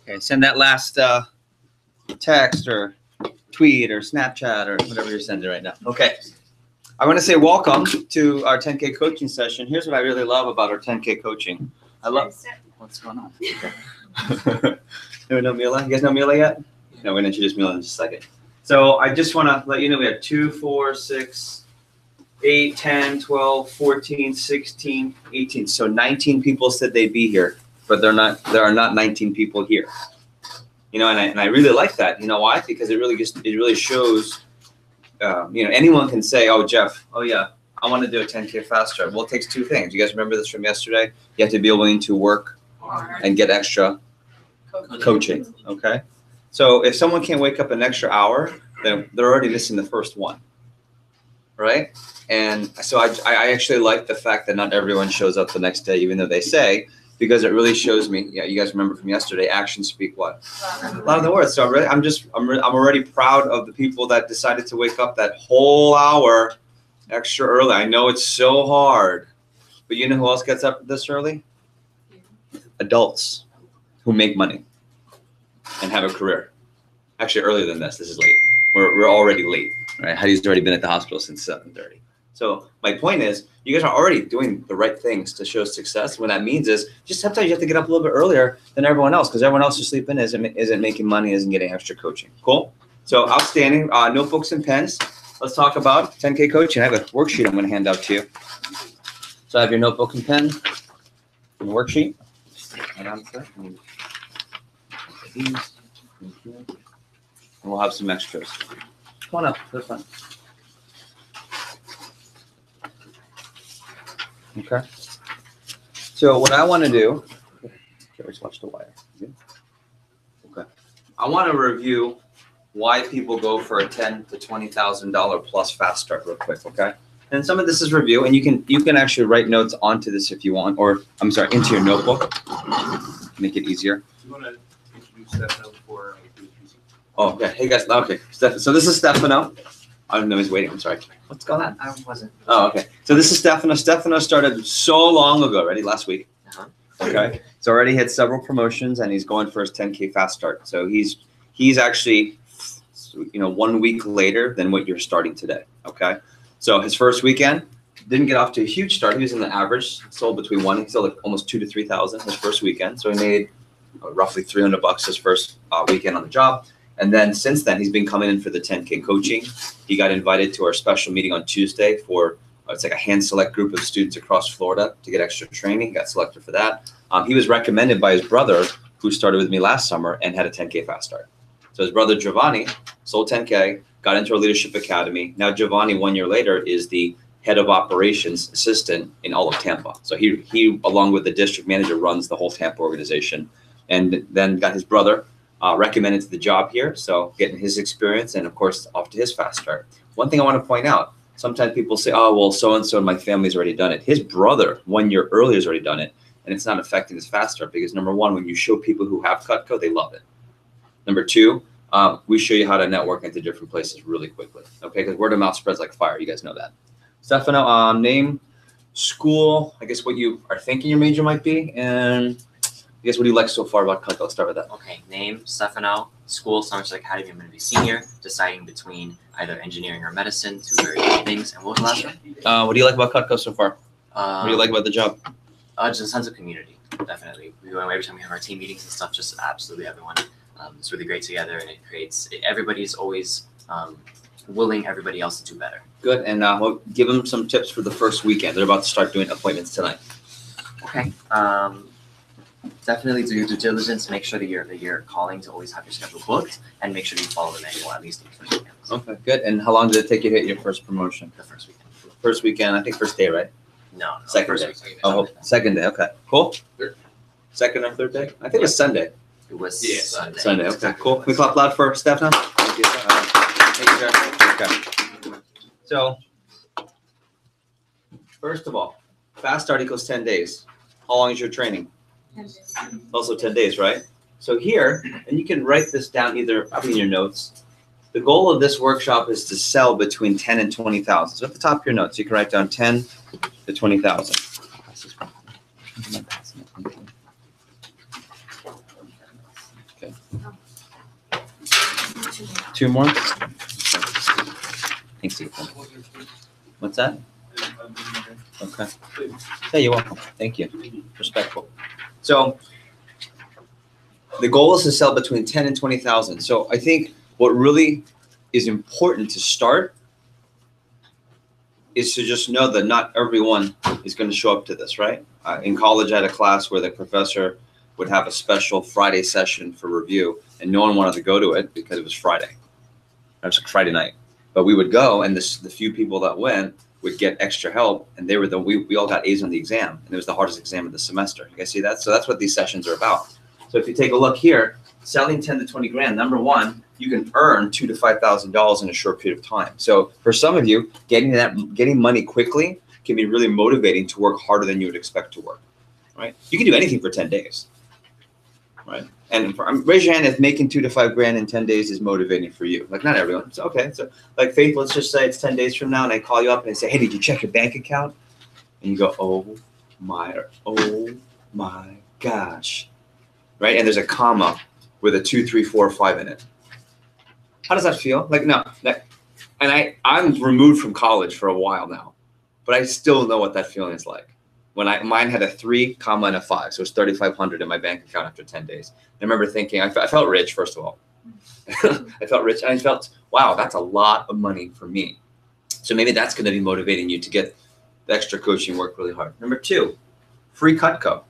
Okay, send that last text or tweet or Snapchat or whatever you're sending right now. Okay. I want to say welcome to our 10K coaching session. Here's what I really love about our 10K coaching. I love what's going on. You know Mila? You guys know Mila yet? No, we're going to introduce Mila in just a second. So I just want to let you know we have 2, 4, 6, 8, 10, 12, 14, 16, 18. So 19 people said they'd be here, but there are not 19 people here. You know, and I really like that. You know why? Because it really shows. You know, anyone can say, "Oh, Jeff, oh yeah, I want to do a 10K fast start." Well, it takes two things. You guys remember this from yesterday? You have to be willing to work and get extra coaching. Okay, so if someone can't wake up an extra hour, then they're already missing the first one, right? And so I actually like the fact that not everyone shows up the next day, even though they say. Because it really shows me, yeah, you guys remember from yesterday, actions speak what? Louder than words. So I'm already proud of the people that decided to wake up that whole hour extra early. I know it's so hard, but you know who else gets up this early? Adults who make money and have a career. Actually, earlier than this. This is late. We're already late, right? Heidi's already been at the hospital since 7:30. So my point is, you guys are already doing the right things to show success. What that means is just sometimes you have to get up a little bit earlier than everyone else because everyone else who's sleeping isn't making money, isn't getting extra coaching. Cool? So outstanding. Notebooks and pens. Let's talk about 10K coaching. I have a worksheet I'm going to hand out to you. So I have your notebook and pen and worksheet. And we'll have some extras. Come on up. They're fun. Okay. So what I want to do, always watch the wire. Okay. I want to review why people go for a $10,000 to $20,000 plus fast start real quick. Okay. And some of this is review, and you can actually write notes onto this if you want, or I'm sorry, into your notebook. Make it easier. Do you want to introduce Stefano before I do? Oh, okay. Hey guys. Okay. So this is Stefano. I don't know, he's waiting. I'm sorry. What's going on? I wasn't. Oh, okay. So this is Stefano. Stefano started so long ago, ready? Last week. Okay. He's already hit several promotions, and he's going for his 10K fast start. So he's actually, 1 week later than what you're starting today. Okay. So his first weekend didn't get off to a huge start. He was in the average, sold between he sold like almost 2,000 to 3,000 his first weekend. So he made roughly $300 his first weekend on the job. And then since then, he's been coming in for the 10K coaching. He got invited to our special meeting on Tuesday for, it's like a hand select group of students across Florida to get extra training. He got selected for that. He was recommended by his brother, who started with me last summer and had a 10K fast start. So his brother, Giovanni, sold 10K, got into our leadership academy. Now Giovanni, 1 year later, is the head of operations assistant in all of Tampa. So he along with the district manager, runs the whole Tampa organization, and then got his brother recommended to the job here, so getting his experience and of course off to his fast start. One thing I want to point out, sometimes people say, oh, well, so-and-so in my family's already done it. His brother 1 year earlier has already done it, and it's not affecting his fast start because number one, when you show people who have Cutco, they love it. Number two, we show you how to network into different places really quickly, okay? Because word of mouth spreads like fire. You guys know that. Stefano, name, school, I guess what you are thinking your major might be, and I guess what do you like so far about Cutco? Let's start with that. Okay, name, Stefano, school, Summerset Academy. I'm going to be senior, deciding between either engineering or medicine, two very good things. And what was the last one? What do you like about Cutco so far? What do you like about the job? Just a sense of community, definitely. Every time we have our team meetings and stuff, just absolutely everyone. It's really great together, and everybody's always willing everybody else to do better. Good, and we'll give them some tips for the first weekend. They're about to start doing appointments tonight. Okay. Definitely do your due diligence. Make sure that you're calling to always have your schedule booked, and make sure you follow the manual at least the first weekend. Okay, good. And how long did it take you to hit your first promotion? The first weekend. First weekend, I think first day, right? No, second day. Oh, second day. Okay, cool. Second or third day? I think it was Sunday. It was Sunday. Sunday. Okay, cool. Can we clap loud for Stefano? Thank you. Thank you, sir. Okay. So, first of all, fast start equals 10 days. How long is your training? 10 days. Also 10 days, right? So here, and you can write this down either in your notes. The goal of this workshop is to sell between 10 and 20,000. So at the top of your notes, you can write down 10 to 20,000. Okay. 2 more? Thanks, Ethan. What's that? Okay. Yeah, you're welcome. Thank you. Respectful. So the goal is to sell between 10 and 20,000. So I think what really is important to start is to just know that not everyone is going to show up to this, right? In college, I had a class where the professor would have a special Friday session for review, and no one wanted to go to it because it was Friday. It was like Friday night. But we would go, and the few people that went would get extra help, and they were we all got A's on the exam, and it was the hardest exam of the semester. You guys see that? So that's what these sessions are about. So if you take a look here, selling 10 to 20 grand, number one, you can earn $2,000 to $5,000 in a short period of time. So for some of you, getting money quickly can be really motivating to work harder than you would expect to work, right? You can do anything for 10 days, right? And raise your hand if making 2 to 5 grand in 10 days is motivating for you. Like, not everyone. So, okay. So like Faith, let's just say it's 10 days from now and I call you up and I say, hey, did you check your bank account? And you go, oh my gosh, right? And there's a comma with a 2, 3, 4, 5 in it. How does that feel? Like, no, and I'm removed from college for a while now, but I still know what that feeling is like. When mine had a 3, comma, and a 5, so it's 3,500 in my bank account after 10 days. I remember thinking, I felt rich, first of all. I felt rich, and I felt, wow, that's a lot of money for me. So maybe that's going to be motivating you to get the extra coaching work really hard. Number 2, free Cutco.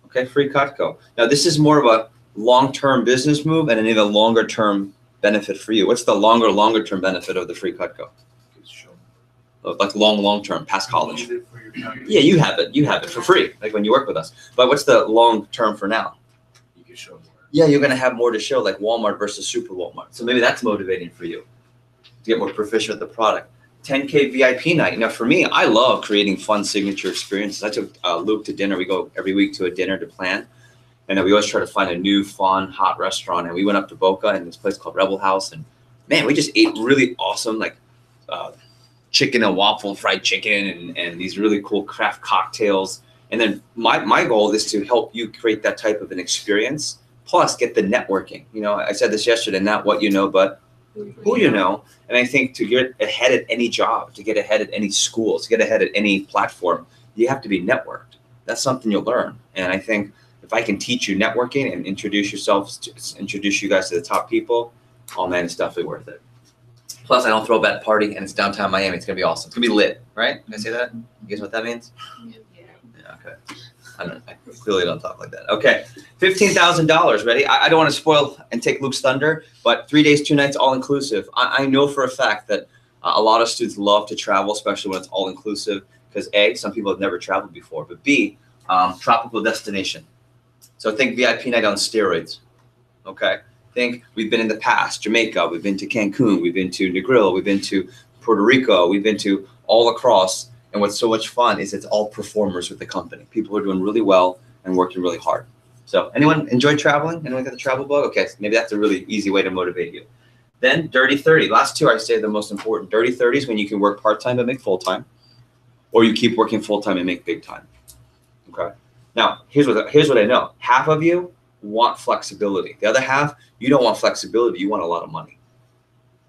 Okay, free Cutco. Now, this is more of a long-term business move and an even longer-term benefit for you. What's the longer-term benefit of the free Cutco? Like long-term, past college. Yeah, you have it for free, like when you work with us. But what's the long-term for now? You can show more. Yeah, you're going to have more to show, like Walmart versus Super Walmart. So maybe that's motivating for you to get more proficient with the product. 10K VIP night. Now, for me, I love creating fun signature experiences. I took Luke to dinner. We go every week to a dinner to plan. And then we always try to find a new, fun, hot restaurant. And we went up to Boca in this place called Rebel House. And man, we just ate really awesome, like chicken and waffle, fried chicken, and these really cool craft cocktails. And then my goal is to help you create that type of an experience, plus get the networking. You know, I said this yesterday, not what you know, but who you know. And I think to get ahead at any job, to get ahead at any school, to get ahead at any platform, you have to be networked. That's something you'll learn. And I think if I can teach you networking and introduce you guys to the top people, oh man, it's definitely worth it. Plus, I don't throw a bad party, and it's downtown Miami. It's gonna be awesome. It's gonna be lit, right? Can I say that? You guys know what that means? Yeah. Okay. I clearly don't talk like that. Okay, $15,000. Ready? I don't want to spoil and take Luke's thunder, but 3 days, 2 nights, all inclusive. I know for a fact that a lot of students love to travel, especially when it's all inclusive, because A, some people have never traveled before, but B, tropical destination. So think VIP night on steroids. Okay. Think we've been in the past, Jamaica, we've been to Cancun, we've been to Negril, we've been to Puerto Rico, we've been to all across. And what's so much fun is it's all performers with the company. People who are doing really well and working really hard. So anyone enjoy traveling? Anyone got the travel bug? Okay, so maybe that's a really easy way to motivate you. Then Dirty 30. Last 2 I say are the most important. Dirty 30 is when you can work part-time but make full-time, or you keep working full-time and make big time. Okay. Now, here's what I know. Half of you want flexibility. The other half, you don't want flexibility. You want a lot of money.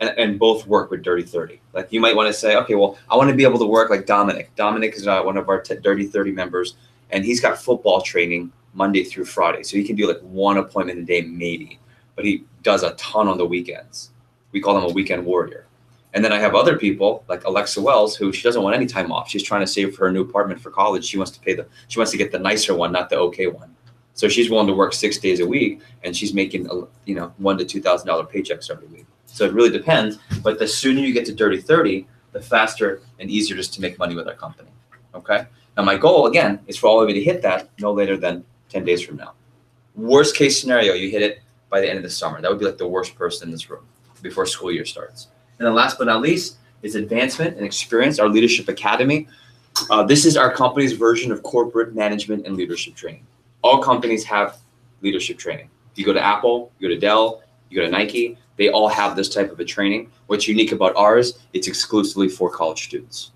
And both work with Dirty 30. Like you might want to say, okay, well, I want to be able to work like Dominic. Dominic is one of our Dirty 30 members, and he's got football training Monday through Friday. So he can do like 1 appointment a day maybe, but he does a ton on the weekends. We call him a weekend warrior. And then I have other people like Alexa Wells, who she doesn't want any time off. She's trying to save for her new apartment for college. She wants to get the nicer one, not the okay one. So she's willing to work 6 days a week, and she's making $1,000 to $2,000 paychecks every week. So it really depends. But the sooner you get to Dirty 30, the faster and easier it is to make money with our company. Okay. Now my goal again is for all of you to hit that no later than 10 days from now. Worst case scenario, you hit it by the end of the summer. That would be like the worst person in this room before school year starts. And then last but not least is advancement and experience, our leadership academy. This is our company's version of corporate management and leadership training. All companies have leadership training. If you go to Apple, you go to Dell, you go to Nike, they all have this type of a training. What's unique about ours, it's exclusively for college students,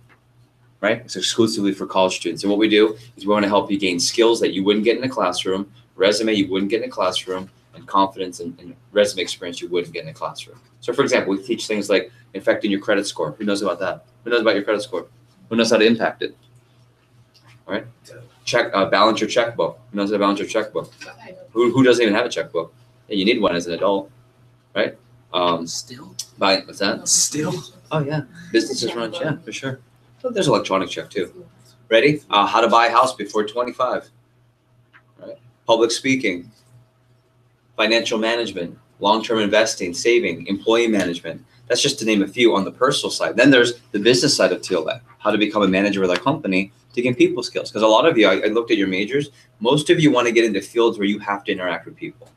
right? It's exclusively for college students. And what we do is we want to help you gain skills that you wouldn't get in a classroom, resume you wouldn't get in a classroom, and confidence and resume experience you wouldn't get in a classroom. So for example, we teach things like affecting your credit score. Who knows about that? Who knows about your credit score? Who knows how to impact it? All right. Balance your checkbook. Who knows how to balance your checkbook? Who doesn't even have a checkbook? Yeah, you need one as an adult, right? Still? What's that? Still? Oh yeah, businesses run, yeah, for sure. But there's electronic check too. Ready? How to buy a house before 25. Right? Public speaking, financial management, long-term investing, saving, employee management. That's just to name a few on the personal side. Then there's the business side of TLA, how to become a manager with a company to gain people skills. Because a lot of you, I looked at your majors, most of you want to get into fields where you have to interact with people.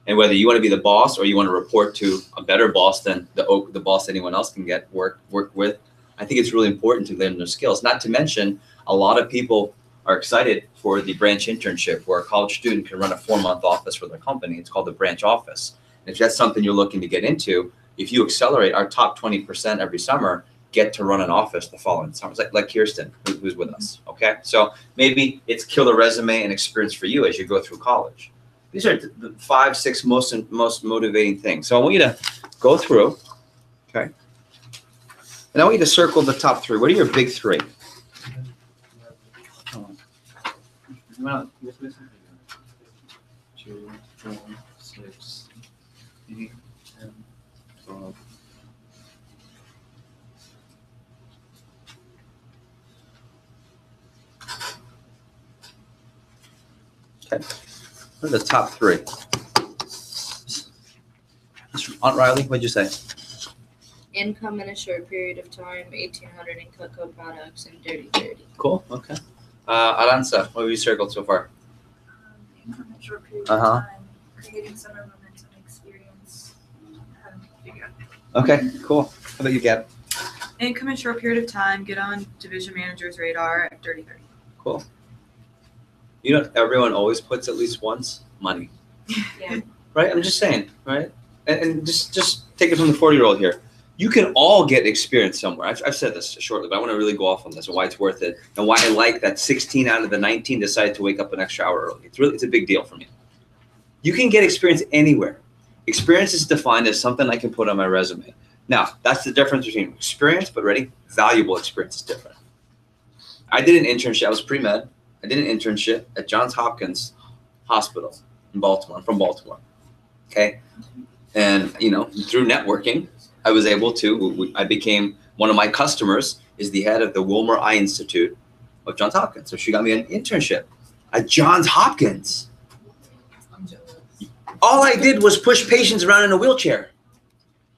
And whether you want to be the boss or you want to report to a better boss than the boss anyone else can get work with, I think it's really important to learn those skills. Not to mention, a lot of people are excited for the branch internship where a college student can run a 4-month office for their company. It's called the branch office. And if that's something you're looking to get into, if you accelerate, our top 20% every summer get to run an office the following summer. It's like Kirsten, who's with us, okay? So maybe it's killer resume and experience for you as you go through college. These are the 5, 6 most motivating things. So I want you to go through, okay? And I want you to circle the top 3. What are your big 3? Well, 2, 4, 6, 8, 10, 12. Okay. What are the top 3? Aunt Riley, what'd you say? Income in a short period of time, 1,800 in cocoa products, and dirty 30. Cool. Okay. Aranza, what have you circled so far? Income in a short period Uh-huh. of time, creating summer momentum experience. Figure out. Okay, cool. How about you, Gab? Income in a short period of time, get on division manager's radar at 30-30. Cool. You know, everyone always puts at least once money. Yeah. Right? I'm just saying, right? And just take it from the 40-year-old here. You can all get experience somewhere. I've said this shortly, but I want to really go off on this and why it's worth it and why I like that 16 out of the 19 decided to wake up an extra hour early. It's a big deal for me. You can get experience anywhere. Experience is defined as something I can put on my resume. Now, that's the difference between experience, but ready? Valuable experience is different. I did an internship. I was pre-med. I did an internship at Johns Hopkins Hospital in Baltimore. I'm from Baltimore. Okay. And, you know, through networking, I was able to, I became, one of my customers is the head of the Wilmer Eye Institute of Johns Hopkins. So she got me an internship at Johns Hopkins. All I did was push patients around in a wheelchair.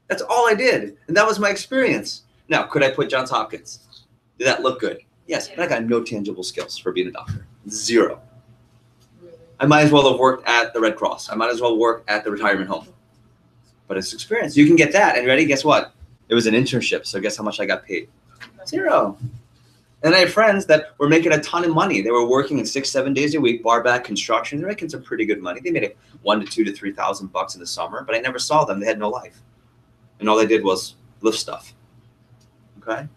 That's all I did. And that was my experience. Now, could I put Johns Hopkins? Did that look good? Yes, but I got no tangible skills for being a doctor. 0. I might as well have worked at the Red Cross. I might as well work at the retirement home. But it's experience. You can get that. And ready? Guess what? It was an internship. So guess how much I got paid? 0. And I had friends that were making a ton of money. They were working in 6, 7 days a week, bar back construction. They're making some pretty good money. They made it $1,000 to $2,000 to $3,000 in the summer, but I never saw them. They had no life. And all they did was lift stuff. Okay?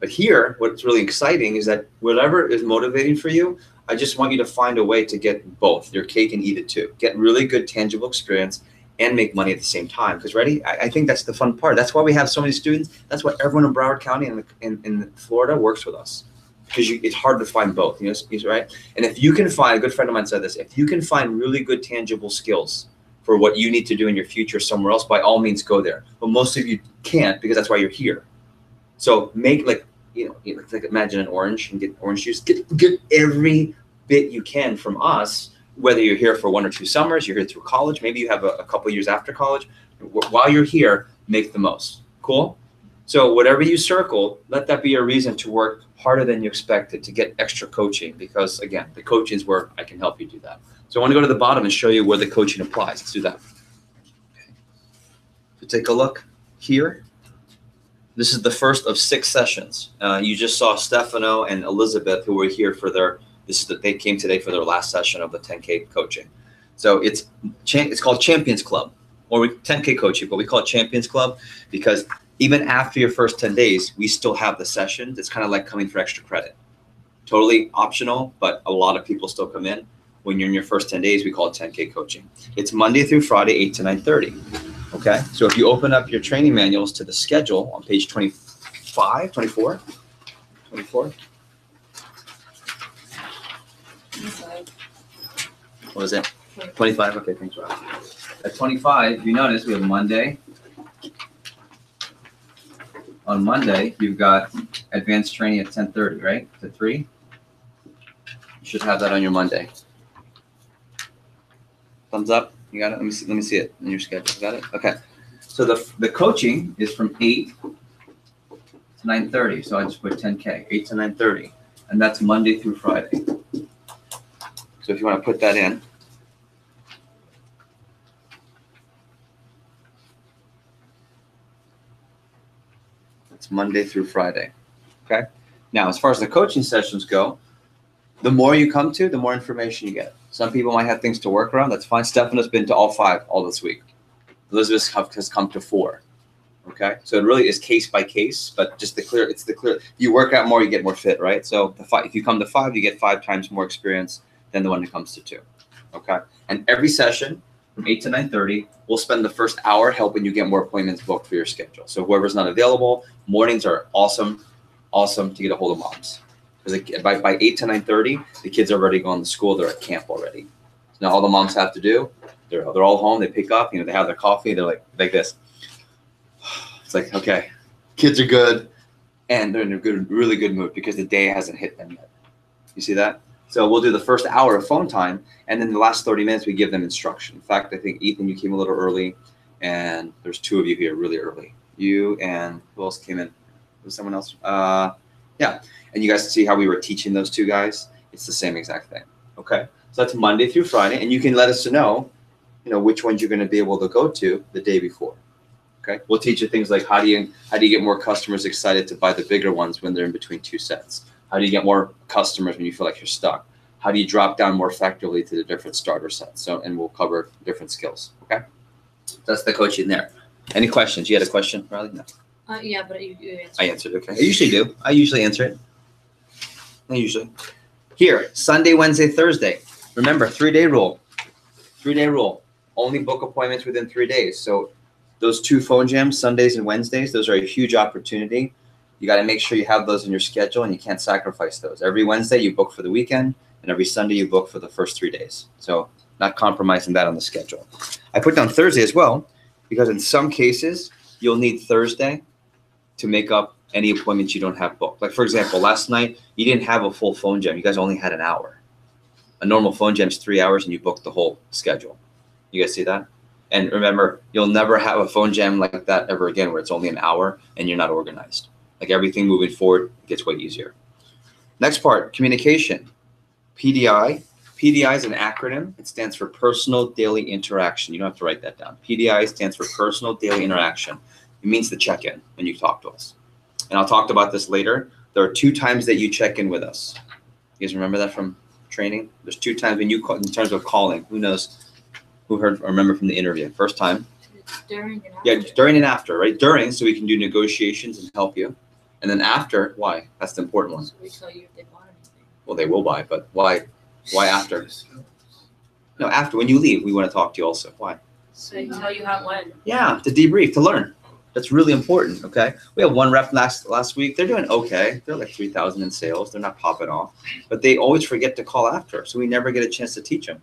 But here, what's really exciting is that whatever is motivating for you, I just want you to find a way to get both, your cake and eat it too. Get really good tangible experience and make money at the same time. Because ready, I think that's the fun part. That's why we have so many students. That's why everyone in Broward County and in Florida works with us. Because it's hard to find both, you know, right? And if you can find, a good friend of mine said this, if you can find really good tangible skills for what you need to do in your future somewhere else, by all means go there. But most of you can't because that's why you're here. So make like imagine an orange and get orange juice. Get every bit you can from us, whether you're here for 1 or 2 summers, you're here through college, maybe you have a couple years after college. While you're here, make the most. Cool? So whatever you circle, let that be a reason to work harder than you expected to get extra coaching because, again, the coaching is where I can help you do that. So I want to go to the bottom and show you where the coaching applies. Let's do that. Okay. So take a look here. This is the first of 6 sessions. You just saw Stefano and Elizabeth who were here for they came today for their last session of the 10K coaching. So it's called Champions Club or 10K coaching, but we call it Champions Club because even after your first 10 days, we still have the sessions. It's kind of like coming for extra credit. Totally optional, but a lot of people still come in. when you're in your first 10 days, we call it 10K coaching. It's Monday through Friday, 8 to 9:30. Okay, so if you open up your training manuals to the schedule on page 24? 25. What is it? 25, okay, thanks, Rob. At 25, you notice we have Monday. On Monday, you've got advanced training at 10:30, right? To 3. You should have that on your Monday. Thumbs up. You got it? Let me see it in your schedule. Got it? Okay. So the coaching is from 8 to 9:30. So I just put 10K, 8 to 9:30. And that's Monday through Friday. So if you want to put that in. It's Monday through Friday. Okay. Now, as far as the coaching sessions go, the more you come to, the more information you get. Some people might have things to work around. That's fine. Stefano's been to all 5 all this week. Elizabeth has come to 4. Okay. So it really is case by case, but just it's the clear. You work out more, you get more fit, right? So if you come to 5, you get 5 times more experience than the one that comes to 2. Okay. And every session from 8 to 9:30, we'll spend the first hour helping you get more appointments booked for your schedule. So whoever's not available, mornings are awesome to get a hold of moms. Because by 8 to 9:30, the kids are already going to school. They're at camp already. So now all the moms have to do, they're all home. They pick up, they have their coffee. They're like this. It's like, okay, kids are good, and they're in a really good mood because the day hasn't hit them yet. You see that? So we'll do the first hour of phone time, and then the last 30 minutes, we give them instruction. In fact, I think, Ethan, you came a little early, and there's 2 of you here really early. You and who else came in? Was someone else? Yeah. And you guys see how we were teaching those 2 guys? It's the same exact thing. Okay. So that's Monday through Friday, and you can let us know, which ones you're going to be able to go to the day before. Okay. We'll teach you things like how do you get more customers excited to buy the bigger ones when they're in between 2 sets? How do you get more customers when you feel like you're stuck? How do you drop down more effectively to the different starter sets? And we'll cover different skills. Okay. That's the coaching there. Any questions? You had a question, Riley? No. Yeah, but you answered. I answered. Okay. I usually do. I usually answer it. Here, Sunday, Wednesday, Thursday. Remember, 3-day rule. 3-day rule. Only book appointments within 3 days. So those 2 phone jams, Sundays and Wednesdays, those are a huge opportunity. You got to make sure you have those in your schedule, and you can't sacrifice those. Every Wednesday you book for the weekend, and every Sunday you book for the first 3 days. So not compromising that on the schedule. I put down Thursday as well, because in some cases you'll need Thursday to make up any appointments you don't have booked. Like, for example, last night you didn't have a full phone jam. You guys only had an hour. A normal phone jam is 3 hours, and you booked the whole schedule. You guys see that? And remember, you'll never have a phone jam like that ever again where it's only an hour and you're not organized. Like, everything moving forward gets way easier. Next part, communication. PDI. PDI is an acronym. It stands for Personal Daily Interaction. You don't have to write that down. PDI stands for Personal Daily Interaction. It means the check-in when you talk to us. And I'll talk about this later. There are 2 times that you check in with us. You guys remember that from training? There's 2 times when you call, in terms of calling. Who knows? Who heard or remember from the interview? First time. During and after. Yeah, during and after, right? During, so we can do negotiations and help you. And then after, why? That's the important one. So we tell you if they bought anything. Well, they will buy, but why? Why after? No, after. When you leave, we want to talk to you also. Why? So they tell you how it went. Yeah, to debrief, to learn. That's really important, okay? We have 1 rep last week. They're doing okay. They're like 3,000 in sales. They're not popping off. But they always forget to call after, so we never get a chance to teach them.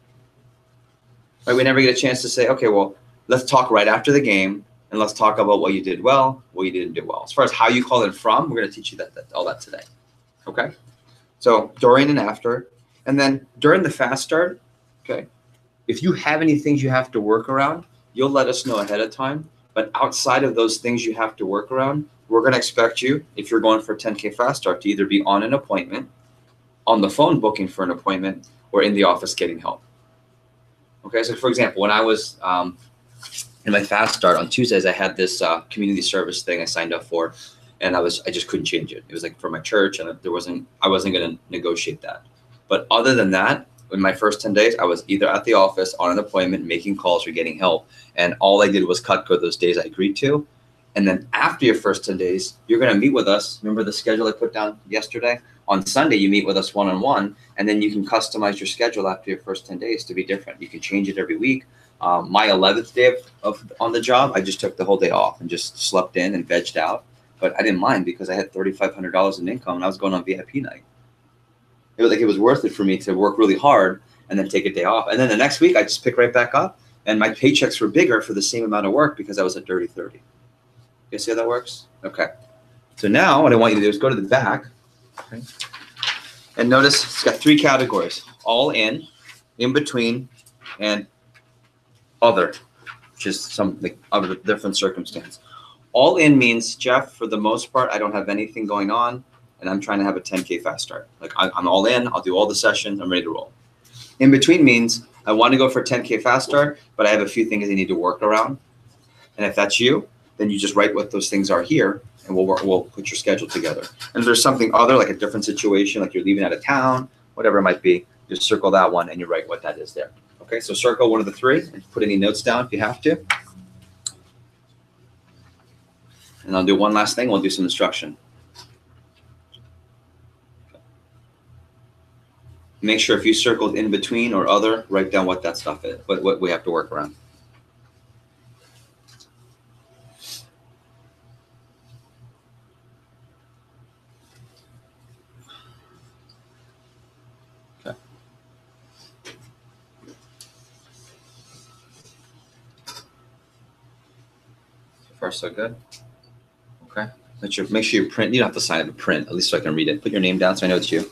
Right? We never get a chance to say, okay, well, let's talk right after the game, and let's talk about what you did well, what you didn't do well. As far as how you call it from, we're going to teach you all that today, okay? So during and after, and then during the fast start, okay, if you have any things you have to work around, you'll let us know ahead of time. But outside of those things you have to work around, we're going to expect you, if you're going for 10K fast start, to either be on an appointment, on the phone booking for an appointment, or in the office getting help. Okay, so for example, when I was in my fast start on Tuesdays, I had this community service thing I signed up for, and I just couldn't change it. It was like for my church, and I wasn't going to negotiate that. But other than that, in my first 10 days, I was either at the office, on an appointment, making calls or getting help. And all I did was cut code those days I agreed to. And then after your first 10 days, you're going to meet with us. Remember the schedule I put down yesterday? On Sunday, you meet with us one-on-one, and then you can customize your schedule after your first 10 days to be different. You can change it every week. My 11th day on the job, I just took the whole day off and just slept in and vegged out. But I didn't mind because I had $3,500 in income and I was going on VIP night. It was worth it for me to work really hard and then take a day off. And then the next week, I just pick right back up, and my paychecks were bigger for the same amount of work because I was at Dirty 30. You see how that works? Okay. So now what I want you to do is go to the back. Okay. And notice it's got 3 categories: all in between, and other, which is something other different circumstance. All in means, Jeff, for the most part, I don't have anything going on, and I'm trying to have a 10K fast start. Like I'm all in, I'll do all the sessions, I'm ready to roll. In between means I want to go for a 10K fast start, but I have a few things I need to work around. And if that's you, then you just write what those things are here, and we'll put your schedule together. And if there's something other, like a different situation, like you're leaving out of town, whatever it might be, just circle that one and you write what that is there. Okay, so circle one of the 3 and put any notes down if you have to. And I'll do one last thing. We'll do some instruction. Make sure if you circled in between or other, write down what that stuff is, what we have to work around. Okay. So far, so good. Okay. Make sure you print. You don't have to sign it, but print, at least so I can read it. Put your name down so I know it's you.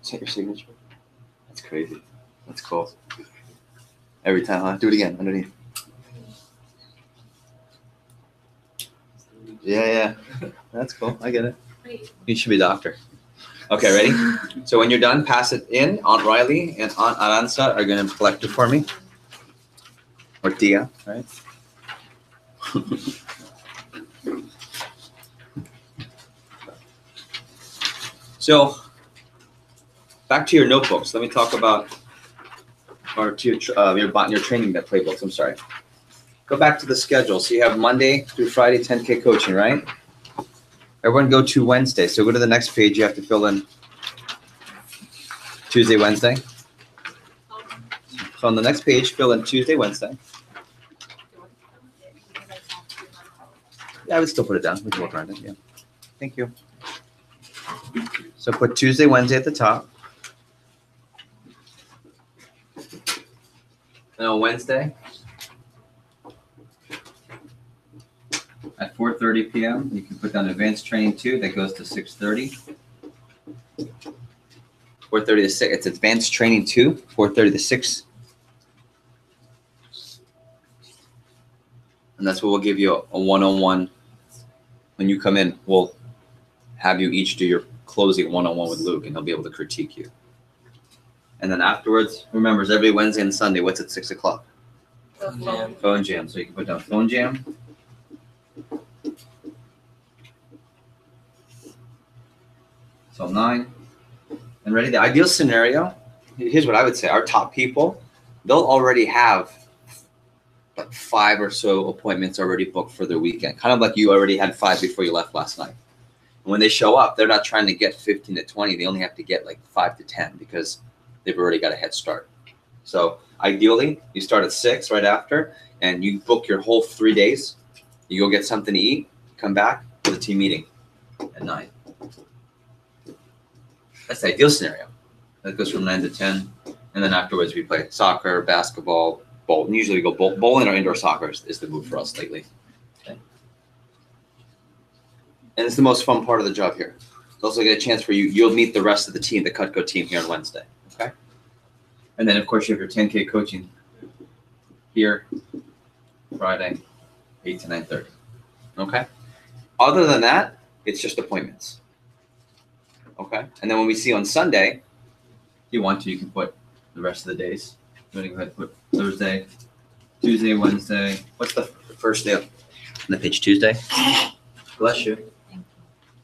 Is that your signature? That's crazy. That's cool. Every time, huh? Do it again, underneath. Yeah. That's cool. I get it. You should be a doctor. Okay, ready? So when you're done, pass it in. Aunt Riley and Aunt Aranza are going to collect it for me. Or Tia, right? So back to your notebooks. Let me talk about, or to your training playbooks. I'm sorry. Go back to the schedule. So you have Monday through Friday 10K coaching, right? Everyone go to Wednesday. So go to the next page. You have to fill in Tuesday, Wednesday. So on the next page, fill in Tuesday, Wednesday. Yeah, I would still put it down. We can work around it. Yeah. Thank you. So put Tuesday, Wednesday at the top. And on Wednesday at 4:30 p.m., you can put down advanced training 2. That goes to 6:30. 4:30 to 6. It's advanced training 2. 4:30 to 6. And that's what we'll give you a one-on-one. When you come in, we'll have you each do your closing one-on-one with Luke, and he'll be able to critique you. And then afterwards, remember, it's every Wednesday and Sunday. What's at 6 o'clock? Phone jam. So you can put down phone jam. So 9. And ready? The ideal scenario, here's what I would say. Our top people, they'll already have like 5 or so appointments already booked for their weekend. Kind of like you already had 5 before you left last night. And when they show up, they're not trying to get 15 to 20. They only have to get like 5 to 10 because they've already got a head start. So ideally, you start at 6 right after, and you book your whole 3 days. You go get something to eat, come back for the team meeting at 9. That's the ideal scenario. That goes from 9 to 10. And then afterwards, we play soccer, basketball, bowl. And usually we go bowling or indoor soccer is the move for us lately. Okay. And it's the most fun part of the job here. It's also get a chance where you'll meet the rest of the team, the Cutco team here on Wednesday. Okay. And then, of course, you have your 10K coaching here Friday, 8 to 9:30. Okay. Other than that, it's just appointments. Okay. And then when we see you on Sunday, if you want to, you can put the rest of the days. You want to go ahead and put Thursday, Tuesday, Wednesday. What's the first day on the page? Tuesday. Bless you.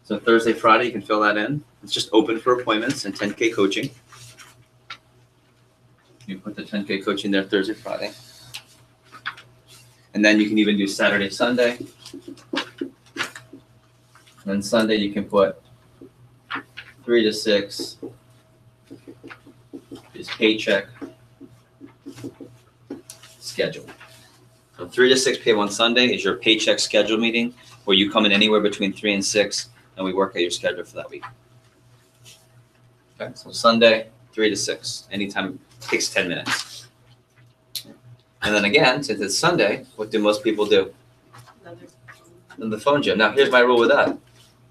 So Thursday, Friday, you can fill that in. It's just open for appointments and 10K coaching. You put the 10K coaching there Thursday, Friday. And then you can even do Saturday, Sunday. And then Sunday you can put 3 to 6 is paycheck schedule. So 3 to 6 p.m. on Sunday is your paycheck schedule meeting, where you come in anywhere between 3 and 6, and we work out your schedule for that week. Okay, so Sunday, 3 to 6, anytime, takes 10 minutes. And then again, since it's Sunday, what do most people do? In the phone gym. Now, here's my rule with that.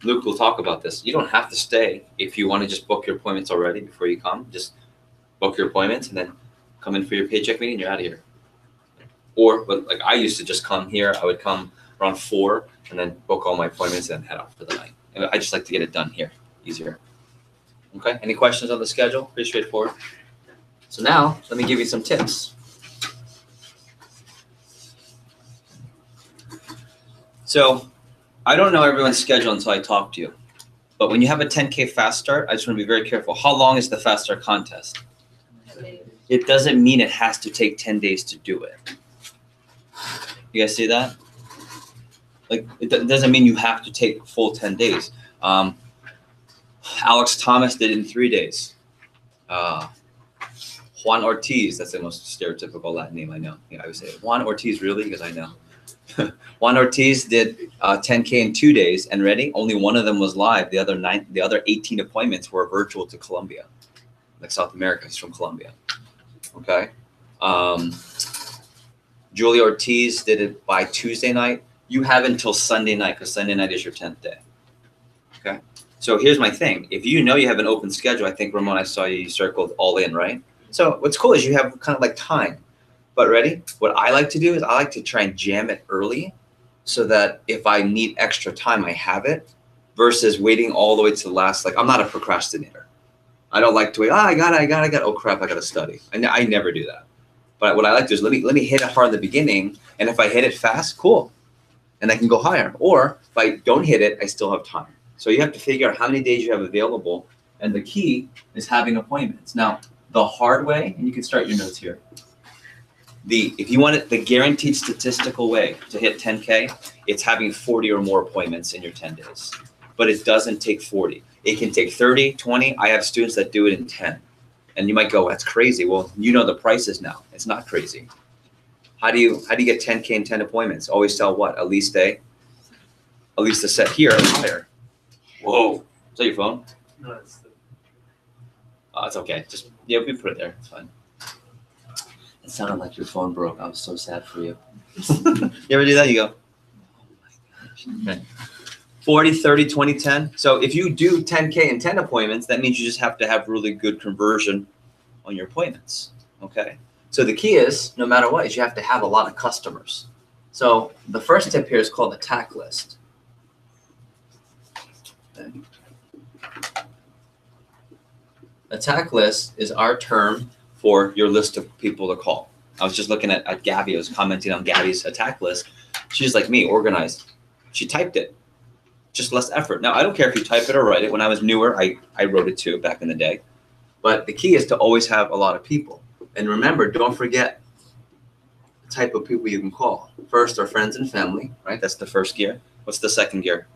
Luke will talk about this. You don't have to stay if you want to just book your appointments already before you come. Just book your appointments and then come in for your paycheck meeting. You're out of here. Or, but like I used to just come here. I would come around 4 and then book all my appointments and head off for the night. And I just like to get it done here, easier. Okay. Any questions on the schedule? Pretty straightforward. So now let me give you some tips. So I don't know everyone's schedule until I talk to you. But when you have a 10K fast start, I just want to be very careful. How long is the fast start contest? It doesn't mean it has to take 10 days to do it. You guys see that? Like, it doesn't mean you have to take full 10 days. Alex Thomas did it in 3 days. Juan Ortiz, that's the most stereotypical Latin name I know. Yeah, I would say Juan Ortiz, really? Because I know. Juan Ortiz did 10K in 2 days, and ready? Only one of them was live. The other 18 appointments were virtual to Colombia, like South America. He's from Colombia. Okay. Julia Ortiz did it by Tuesday night. You have until Sunday night, because Sunday night is your 10th day. Okay. So here's my thing. If you know you have an open schedule, I think, Ramon, I saw you circled all in, right? So what's cool is you have kind of like time. But ready? What I like to do is I like to try and jam it early so that if I need extra time, I have it, versus waiting all the way to the last. Like, I'm not a procrastinator. I don't like to wait. Oh, I got. Oh crap, I got to study. I never do that. But what I like to do is let me hit it hard in the beginning, and if I hit it fast, cool, and I can go higher. Or if I don't hit it, I still have time. So you have to figure out how many days you have available, and the key is having appointments. Now, the hard way, and you can start your notes here. If you want it, the guaranteed statistical way to hit 10K, it's having 40 or more appointments in your 10 days. But it doesn't take 40. It can take 30, 20. I have students that do it in 10. And you might go, that's crazy. Well, you know the prices now. It's not crazy. How do you get 10K in 10 appointments? Always tell what? At least a set here or higher. Whoa. Is that your phone? No, it's the... Oh, it's okay. Just, yeah, we put it there. It's fine. It sounded like your phone broke. I was so sad for you. You ever do that? You go, oh my gosh. Okay. 40, 30, 20, 10. So if you do 10K in 10 appointments, that means you just have to have really good conversion on your appointments. Okay. So the key is, no matter what, is you have to have a lot of customers. So the first tip here is called a TAC list. Okay. A TAC list is our term for your list of people to call. I was just looking at Gabby. I was commenting on Gabby's attack list. She's like me, organized. She typed it. Just less effort. Now, I don't care if you type it or write it. When I was newer, I wrote it too back in the day. But the key is to always have a lot of people. And remember, don't forget the type of people you can call. First are friends and family, right? That's the first gear. What's the second gear?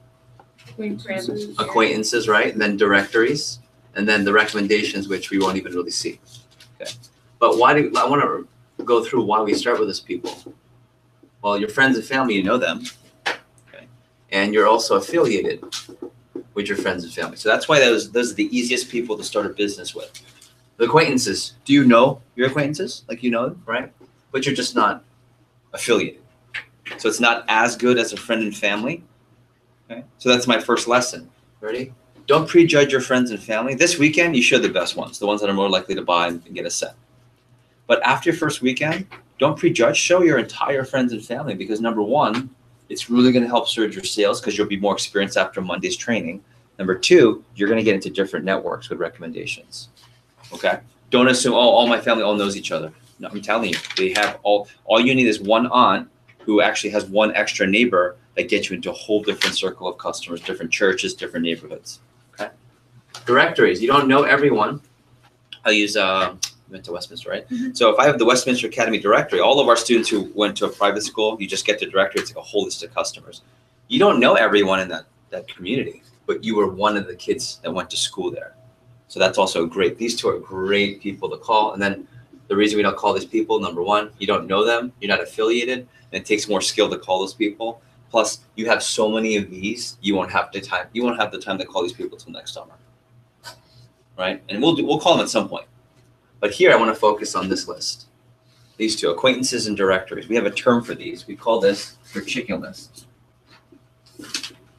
Acquaintances, right? And then directories. And then the recommendations, which we won't even really see. Okay. But I want to go through why we start with these people. Well, your friends and family, you know them. Okay. And you're also affiliated with your friends and family. So that's why those are the easiest people to start a business with. The acquaintances, do you know your acquaintances? Like, you know them, right? But you're just not affiliated. So it's not as good as a friend and family. Okay. So that's my first lesson. Ready? Don't prejudge your friends and family. This weekend, you show the best ones, the ones that are more likely to buy and get a set. But after your first weekend, don't prejudge. Show your entire friends and family, because number one, it's really going to help surge your sales because you'll be more experienced after Monday's training. Number two, you're going to get into different networks with recommendations. Okay? Don't assume, oh, all my family all knows each other. No, I'm telling you, they have all you need is one aunt who actually has one extra neighbor that gets you into a whole different circle of customers, different churches, different neighborhoods. Okay? Directories, you don't know everyone. I'll use went to Westminster, right? So if I have the Westminster Academy directory, all of our students who went to a private school, you just get the directory. It's like a whole list of customers. You don't know everyone in that community, but you were one of the kids that went to school there. So that's also great. These two are great people to call. And then the reason we don't call these people, number one, you don't know them, you're not affiliated, and it takes more skill to call those people. Plus, you have so many of these, you won't have the time to call these people till next summer. Right? And we'll call them at some point. But here I want to focus on this list. These two, acquaintances and directories. We have a term for these. We call this your chicken list.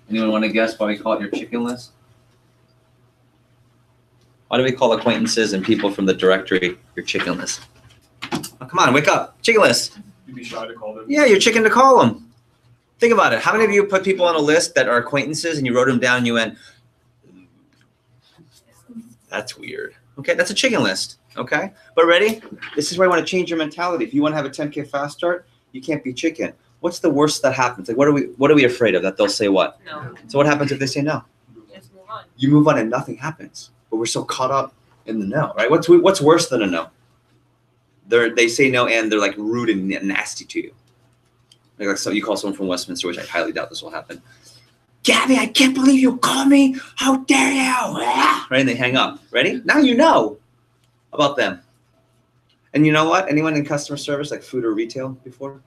Anyone want to guess why we call it your chicken list? Why do we call acquaintances and people from the directory your chicken list? Oh, come on, wake up. Chicken list. You'd be shy to call them. Yeah, you're chicken to call them. Think about it. How many of you put people on a list that are acquaintances and you wrote them down and you went, that's weird. Okay, that's a chicken list. Okay, but ready? This is where I want to change your mentality. If you want to have a 10K fast start, you can't be chicken. What's the worst that happens? Like, what are we afraid of? That they'll say what? No. So what happens if they say no? Just move on. You move on and nothing happens. But we're so caught up in the no, right? What's worse than a no? They say no and they're like rude and nasty to you. Like so you call someone from Westminster, which I highly doubt this will happen. Gabby, I can't believe you called me. How dare you? Right? And they hang up. Ready? Now you know about them. And you know what? Anyone in customer service, like food or retail before?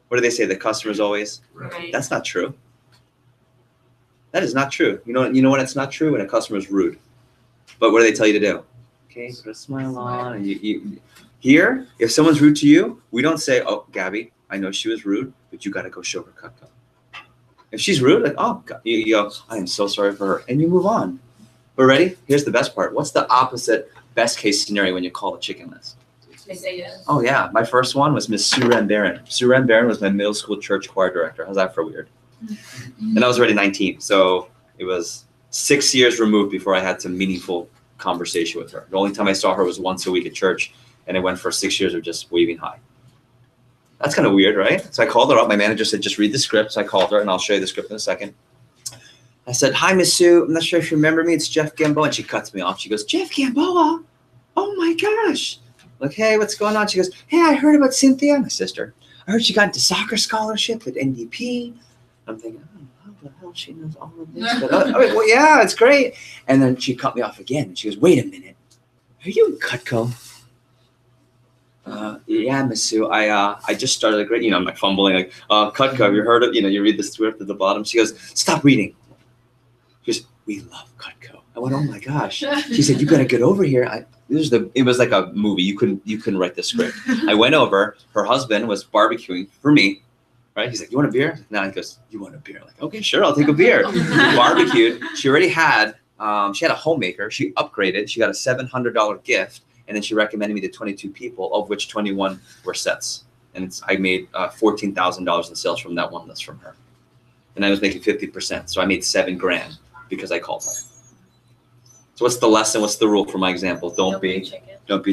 What do they say? The customer's always? Right. That's not true. That is not true. You know when it's not true? When a customer is rude. But what do they tell you to do? Okay, put a smile on. And you here, if someone's rude to you, we don't say, oh, Gabby, I know she was rude, but you got to go show her Cutco. If she's rude, like, oh, God, you go, I am so sorry for her. And you move on. But ready? Here's the best part. What's the opposite best case scenario when you call a chicken list? They say yes. Oh, yeah. My first one was Miss Sue Ren Barron. Sue Ren Barron was my middle school church choir director. How's that for weird? And I was already 19. So it was 6 years removed before I had some meaningful conversation with her. The only time I saw her was once a week at church. And it went for 6 years of just waving hi. That's kind of weird, right? So I called her up. My manager said, just read the script. So I called her, and I'll show you the script in a second. I said, hi, Miss Sue. I'm not sure if you remember me. It's Jeff Gamboa. And she cuts me off. She goes, Jeff Gamboa? Oh, my gosh. I'm like, hey, what's going on? She goes, hey, I heard about Cynthia, my sister. I heard she got into soccer scholarship at NDP. I'm thinking, oh, how the hell she knows all of this? But, well, yeah, it's great. And then she cut me off again. And she goes, wait a minute. Are you in Cutco? Yeah, Miss Sue, I just started a great, I'm like fumbling, like, Cutco, have you heard of, you read the script at the bottom. She goes, stop reading. She goes, we love Cutco. I went, oh my gosh. She said, you got to get over here. It was like a movie. You couldn't write the script. I went over, her husband was barbecuing for me, right? He's like, you want a beer? No, he goes, you want a beer? I'm like, okay, sure, I'll take a beer. Barbecued. She already had, she had a homemaker. She upgraded. She got a $700 gift. And then she recommended me to 22 people, of which 21 were sets. And I made $14,000 in sales from that one list from her. And I was making 50%. So I made $7,000 because I called her. So what's the lesson? What's the rule for my example? Don't be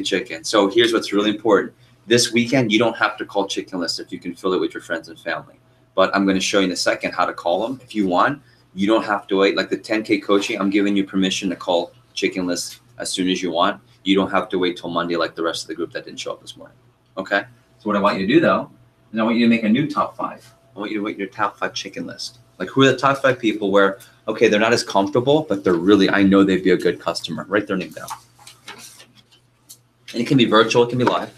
chicken. So here's what's really important. This weekend, you don't have to call chicken lists if you can fill it with your friends and family. But I'm going to show you in a second how to call them. If you want, you don't have to wait. Like the 10K coaching, I'm giving you permission to call chicken lists as soon as you want. You don't have to wait till Monday like the rest of the group that didn't show up this morning. Okay? So what I want you to do, though, is I want you to make a new top 5. I want you to make your top 5 chicken list. Like, who are the top 5 people where, okay, they're not as comfortable, but they're really, I know they'd be a good customer. Write their name down. And it can be virtual. It can be live.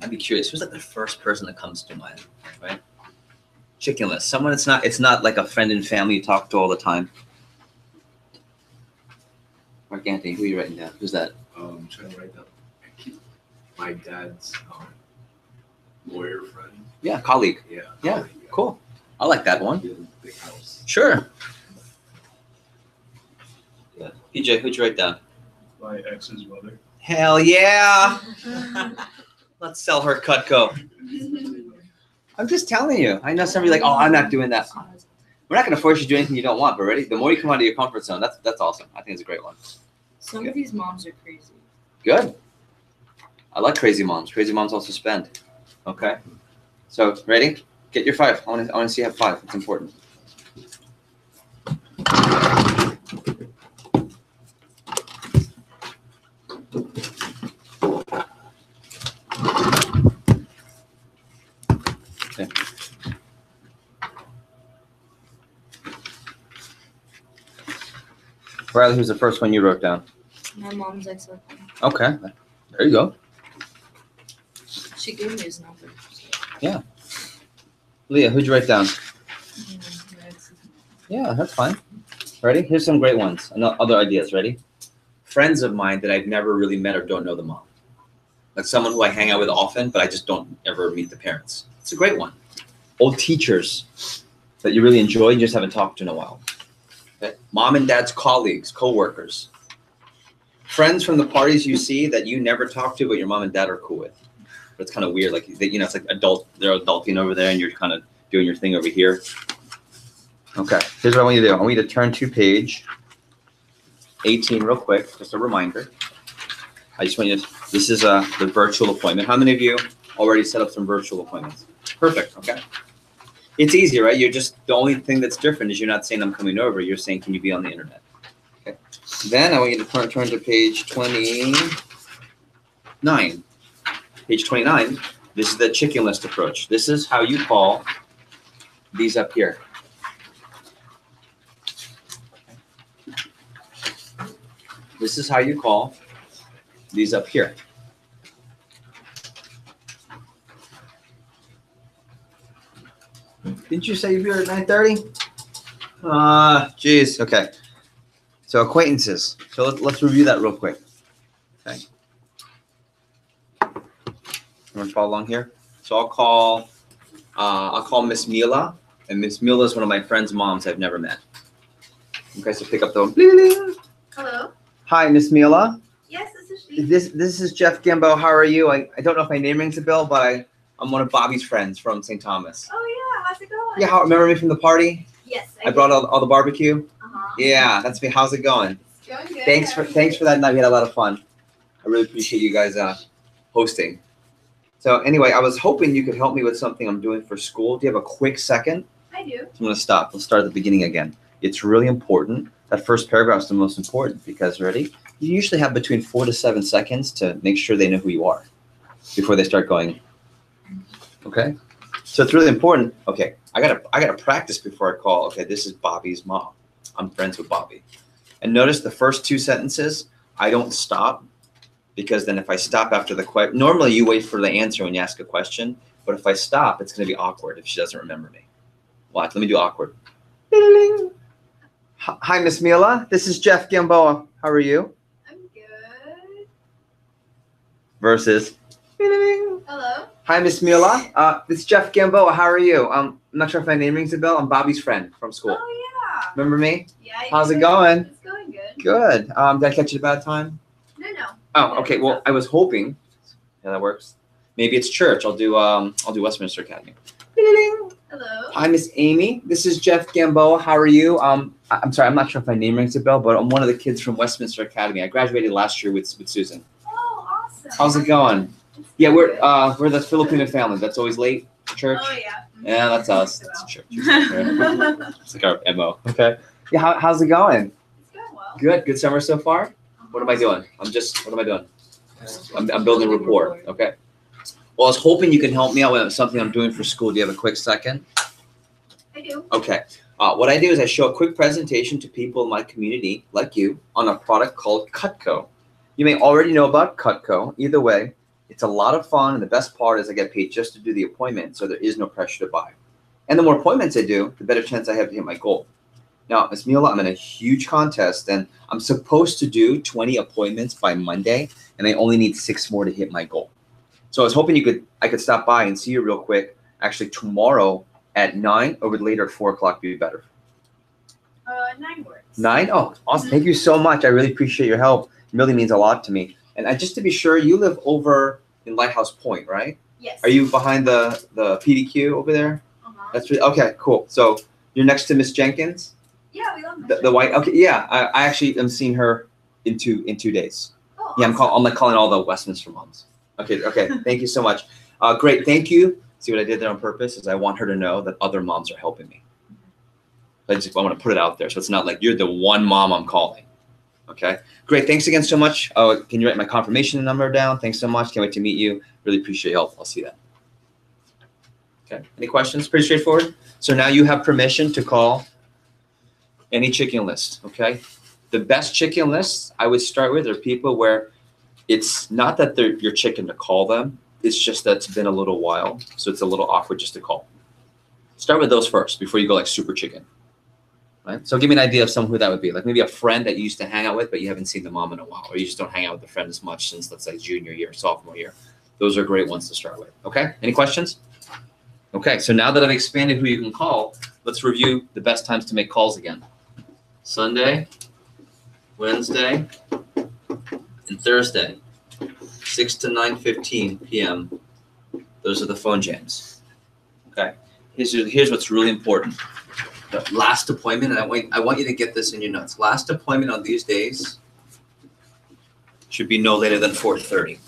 I'd be curious. Who's like the first person that comes to mind, right? Chicken list. Someone it's not like a friend and family you talk to all the time. Mark Anthony, who are you writing down? Who's that? I'm trying to write down my dad's lawyer friend. Yeah, colleague. Yeah. Yeah, colleague, cool. I like that one. He has a big house. Sure. Yeah. PJ, who'd you write down? My ex's mother. Hell yeah. Let's sell her Cutco. I'm just telling you. I know somebody like, oh, I'm not doing that. We're not going to force you to do anything you don't want, but ready? The more you come out of your comfort zone, that's awesome. I think it's a great one. Some of these moms are crazy. Good. I like crazy moms. Crazy moms also spend. Okay. So ready? Get your 5. I want to see you have 5. It's important. Riley, who's the first one you wrote down? My mom's ex-husband. Okay, there you go. She gave me his number. So. Leah, who'd you write down? Yeah, that's fine. Ready? Here's some great ones. Other ideas. Ready? Friends of mine that I've never really met or don't know the mom. Like someone who I hang out with often, but I just don't ever meet the parents. It's a great one. Old teachers that you really enjoy and just haven't talked to in a while. Okay? Mom and dad's colleagues, co-workers. Friends from the parties you see that you never talk to, but your mom and dad are cool with. But it's kind of weird. Like, you know, it's like they're adulting over there and you're kind of doing your thing over here. Okay, here's what I want you to do. I want you to turn to page 18 real quick, just a reminder. I just want you to, this is the virtual appointment. How many of you already set up some virtual appointments? Perfect, okay. It's easy, right? You're just, the only thing that's different is you're not saying I'm coming over, you're saying, can you be on the internet? Okay. Then I want you to turn to page 29. Page 29, this is the chicken list approach. This is how you call these up here. This is how you call these up here. Didn't you say you'd be here at 9:30? Geez. Okay. So acquaintances. So let's review that real quick. Okay. You want to follow along here? So I'll call Miss Mila, and Miss Mila is one of my friend's moms I've never met. Okay, so pick up the phone. Hello. Hi, Miss Mila. Yes, this is she. This is Jeff Gamboa. How are you? I don't know if my name rings a bell, but I'm one of Bobby's friends from St. Thomas. Oh yeah, how's it going? Yeah, remember me from the party? Yes. I brought all the barbecue. Uh-huh. Yeah, that's me. How's it going? It's going good. Thanks for that night. We had a lot of fun. I really appreciate you guys hosting. So anyway, I was hoping you could help me with something I'm doing for school. Do you have a quick second? I do. I'm going to stop. Let's start at the beginning again. It's really important. That first paragraph is the most important because, ready? You usually have between 4 to 7 seconds to make sure they know who you are before they start going. Okay? So it's really important. Okay, I gotta practice before I call. Okay, this is Bobby's mom. I'm friends with Bobby. And notice the first 2 sentences, I don't stop because then if I stop after the question, normally you wait for the answer when you ask a question, but if I stop, it's gonna be awkward if she doesn't remember me. Watch, let me do awkward. Hi, Miss Mila. This is Jeff Gamboa. How are you? I'm good. Versus. Hello. Hi, Miss Mila. This is Jeff Gamboa. How are you? I'm not sure if my name rings a bell. I'm Bobby's friend from school. Oh yeah. Remember me? Yeah. How's it going? It's going good. Good. Did I catch you at a bad time? No. Oh, okay. Well, I was hoping. Yeah, that works. Maybe it's church. I'll do Westminster Academy. Hello. Hi, Miss Amy. This is Jeff Gamboa. How are you? I'm sorry. I'm not sure if my name rings a bell, but I'm one of the kids from Westminster Academy. I graduated last year with Susan. Oh, awesome. How's it going? Yeah, we're the Filipino family that's always late to church. Oh yeah. Yeah, that's us. That's church. It's like our MO. Okay. Yeah, how's it going? It's going well. Good summer so far? What am I doing? What am I doing? I'm building rapport. Okay. Well, I was hoping you can help me out with something I'm doing for school. Do you have a quick second? I do. Okay. What I do is I show a quick presentation to people in my community, like you, on a product called Cutco. You may already know about Cutco. Either way, it's a lot of fun, and the best part is I get paid just to do the appointment, so there is no pressure to buy. And the more appointments I do, the better chance I have to hit my goal. Now, Ms. Mila, I'm in a huge contest, and I'm supposed to do 20 appointments by Monday, and I only need 6 more to hit my goal. So I was hoping I could stop by and see you real quick. Actually, tomorrow at 9 or would later at 4 o'clock be better? 9 works. 9? Oh, awesome. Thank you so much. I really appreciate your help. It really means a lot to me. And just to be sure, you live over in Lighthouse Point, right? Yes. Are you behind the PDQ over there? Uh-huh. That's really, okay, cool. So you're next to Miss Jenkins? Yeah, we love The white, okay, yeah. I actually am seeing her in 2 days. Oh, Yeah, I'm calling all the Westminster moms. Okay. Thank you so much. Great, thank you. See what I did there on purpose is I want her to know that other moms are helping me. I want to put it out there so it's not like you're the one mom I'm calling. Okay, great. Thanks again so much. Can you write my confirmation number down? Thanks so much. Can't wait to meet you. Really appreciate your help. I'll see you then. Okay, any questions? Pretty straightforward. So now you have permission to call any chicken list. Okay, The best chicken lists I would start with are people where it's not that they're your chicken to call them. It's just that it's been a little while, so it's a little awkward just to call. Start with those first before you go like super chicken. Right? So give me an idea of someone who that would be. Like maybe a friend that you used to hang out with, but you haven't seen the mom in a while, or you just don't hang out with the friend as much since, let's say, junior year, sophomore year. Those are great ones to start with. Okay? Any questions? Okay, so now that I've expanded who you can call, let's review the best times to make calls again. Sunday, Wednesday, and Thursday, 6 to 9:15 p.m. Those are the phone jams. Okay? Here's what's really important. The last appointment, and I want you to get this in your notes. Last appointment on these days should be no later than 4:30.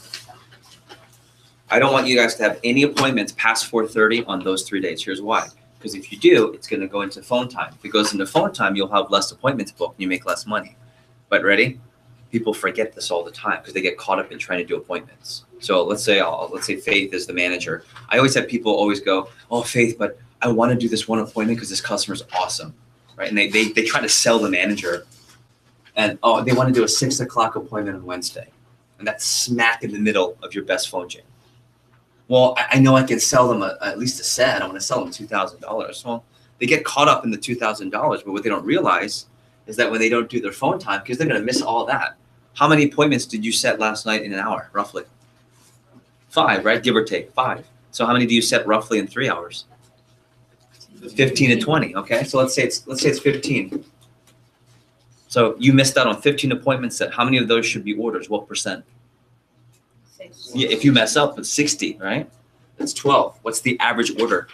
I don't want you guys to have any appointments past 4:30 on those 3 days. Here's why. Because if you do, it's going to go into phone time. If it goes into phone time, you'll have less appointments booked and you make less money. But ready? People forget this all the time because they get caught up in trying to do appointments. So let's say Faith is the manager. I always have people always go, "Oh, Faith, but I want to do this one appointment because this customer's awesome," right? And they try to sell the manager, and they want to do a 6 o'clock appointment on Wednesday, and that's smack in the middle of your best phone jam. Well, I know I can sell them at least a set. I want to sell them $2,000. Well, they get caught up in the $2,000, but what they don't realize is that when they don't do their phone time, because they're going to miss all that. How many appointments did you set last night in an hour, roughly? 5, right? Give or take 5. So how many do you set roughly in 3 hours? 15 to 20. Okay, so let's say it's 15. So you missed out on 15 appointments set. How many of those should be orders? What percent? 6. Yeah, if you mess up, it's 60, right? That's 12. What's the average order?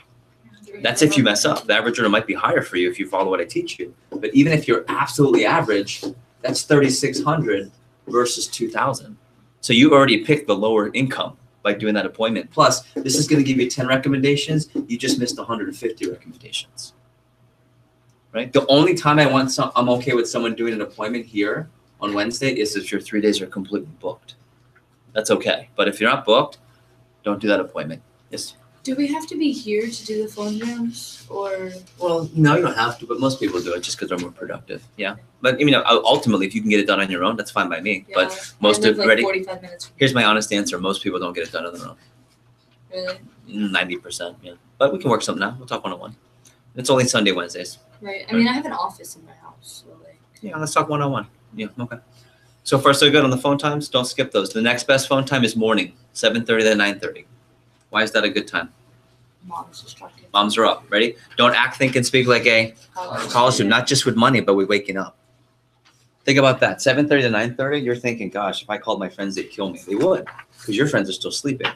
That's if you mess up. The average order might be higher for you if you follow what I teach you. But even if you're absolutely average, that's 3,600 versus 2,000. So you already picked the lower income by doing that appointment. Plus, this is going to give you 10 recommendations. You just missed 150 recommendations. Right? The only time I'm okay with someone doing an appointment here on Wednesday is if your 3 days are completely booked. That's okay. But if you're not booked, don't do that appointment. Yes. Do we have to be here to do the phone jams, or? Well, no, you don't have to, but most people do it just because they're more productive. Yeah. But ultimately, if you can get it done on your own, that's fine by me. Yeah, But most of like ready. 45 minutes. Here's my honest answer: most people don't get it done on their own. Really? 90%, yeah. But we can work something out. We'll talk one-on-one. It's only Sunday, Wednesdays. Right. I mean, I have an office in my house, so like. Yeah, let's talk one-on-one. Yeah, okay. So far, so good on the phone times. Don't skip those. The next best phone time is morning, 7:30 to 9:30. Why is that a good time? Mom's distracted. Moms are up. Ready? Don't act, think, and speak like a college student. Not just with money, but with waking up. Think about that. 7:30 to 9:30. You're thinking, gosh, if I called my friends, they'd kill me. They would, because your friends are still sleeping.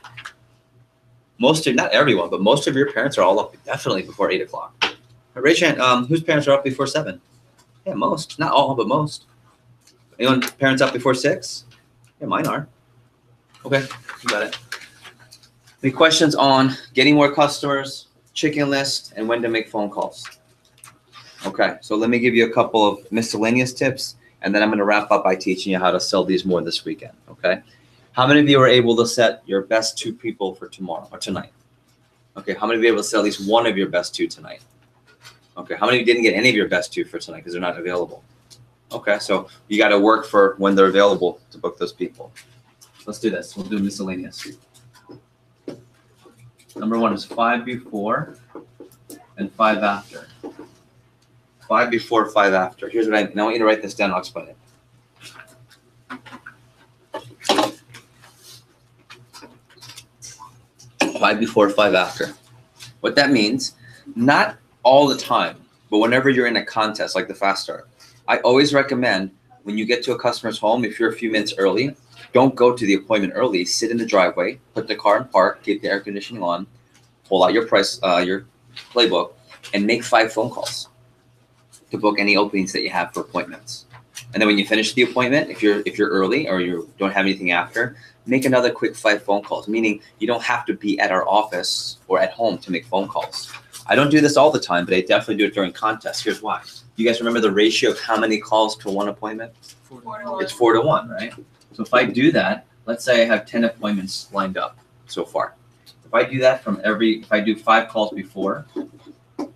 Not everyone, but most of your parents are all up definitely before 8 o'clock. Raise your hand. Whose parents are up before 7? Yeah, most. Not all, but most. Anyone parents up before 6? Yeah, mine are. Okay, you got it. Any questions on getting more customers, chicken list, and when to make phone calls? Okay, so let me give you a couple of miscellaneous tips, and then I'm going to wrap up by teaching you how to sell these more this weekend, okay? How many of you were able to set your best 2 people for tomorrow or tonight? Okay, how many of you were able to sell at least one of your best 2 tonight? Okay, how many of you didn't get any of your best 2 for tonight because they're not available? Okay, so you got to work for when they're available to book those people. Let's do this. We'll do miscellaneous. Number 1 is 5 before and 5 after. 5 before, 5 after. Here's what I want you to write this down. I'll explain it. Five before, 5 after. What that means, not all the time, but whenever you're in a contest like the Fast Start, I always recommend when you get to a customer's home, if you're a few minutes early, don't go to the appointment early. Sit in the driveway, put the car in park, keep the air conditioning on, pull out your playbook, and make 5 phone calls to book any openings that you have for appointments. And then when you finish the appointment, if you're early or you don't have anything after, make another quick 5 phone calls, meaning you don't have to be at our office or at home to make phone calls. I don't do this all the time, but I definitely do it during contests. Here's why. You guys remember the ratio of how many calls to 1 appointment? 4 to 1. It's 4 to 1, right? So if I do that, let's say I have 10 appointments lined up so far. If I do that if I do 5 calls before,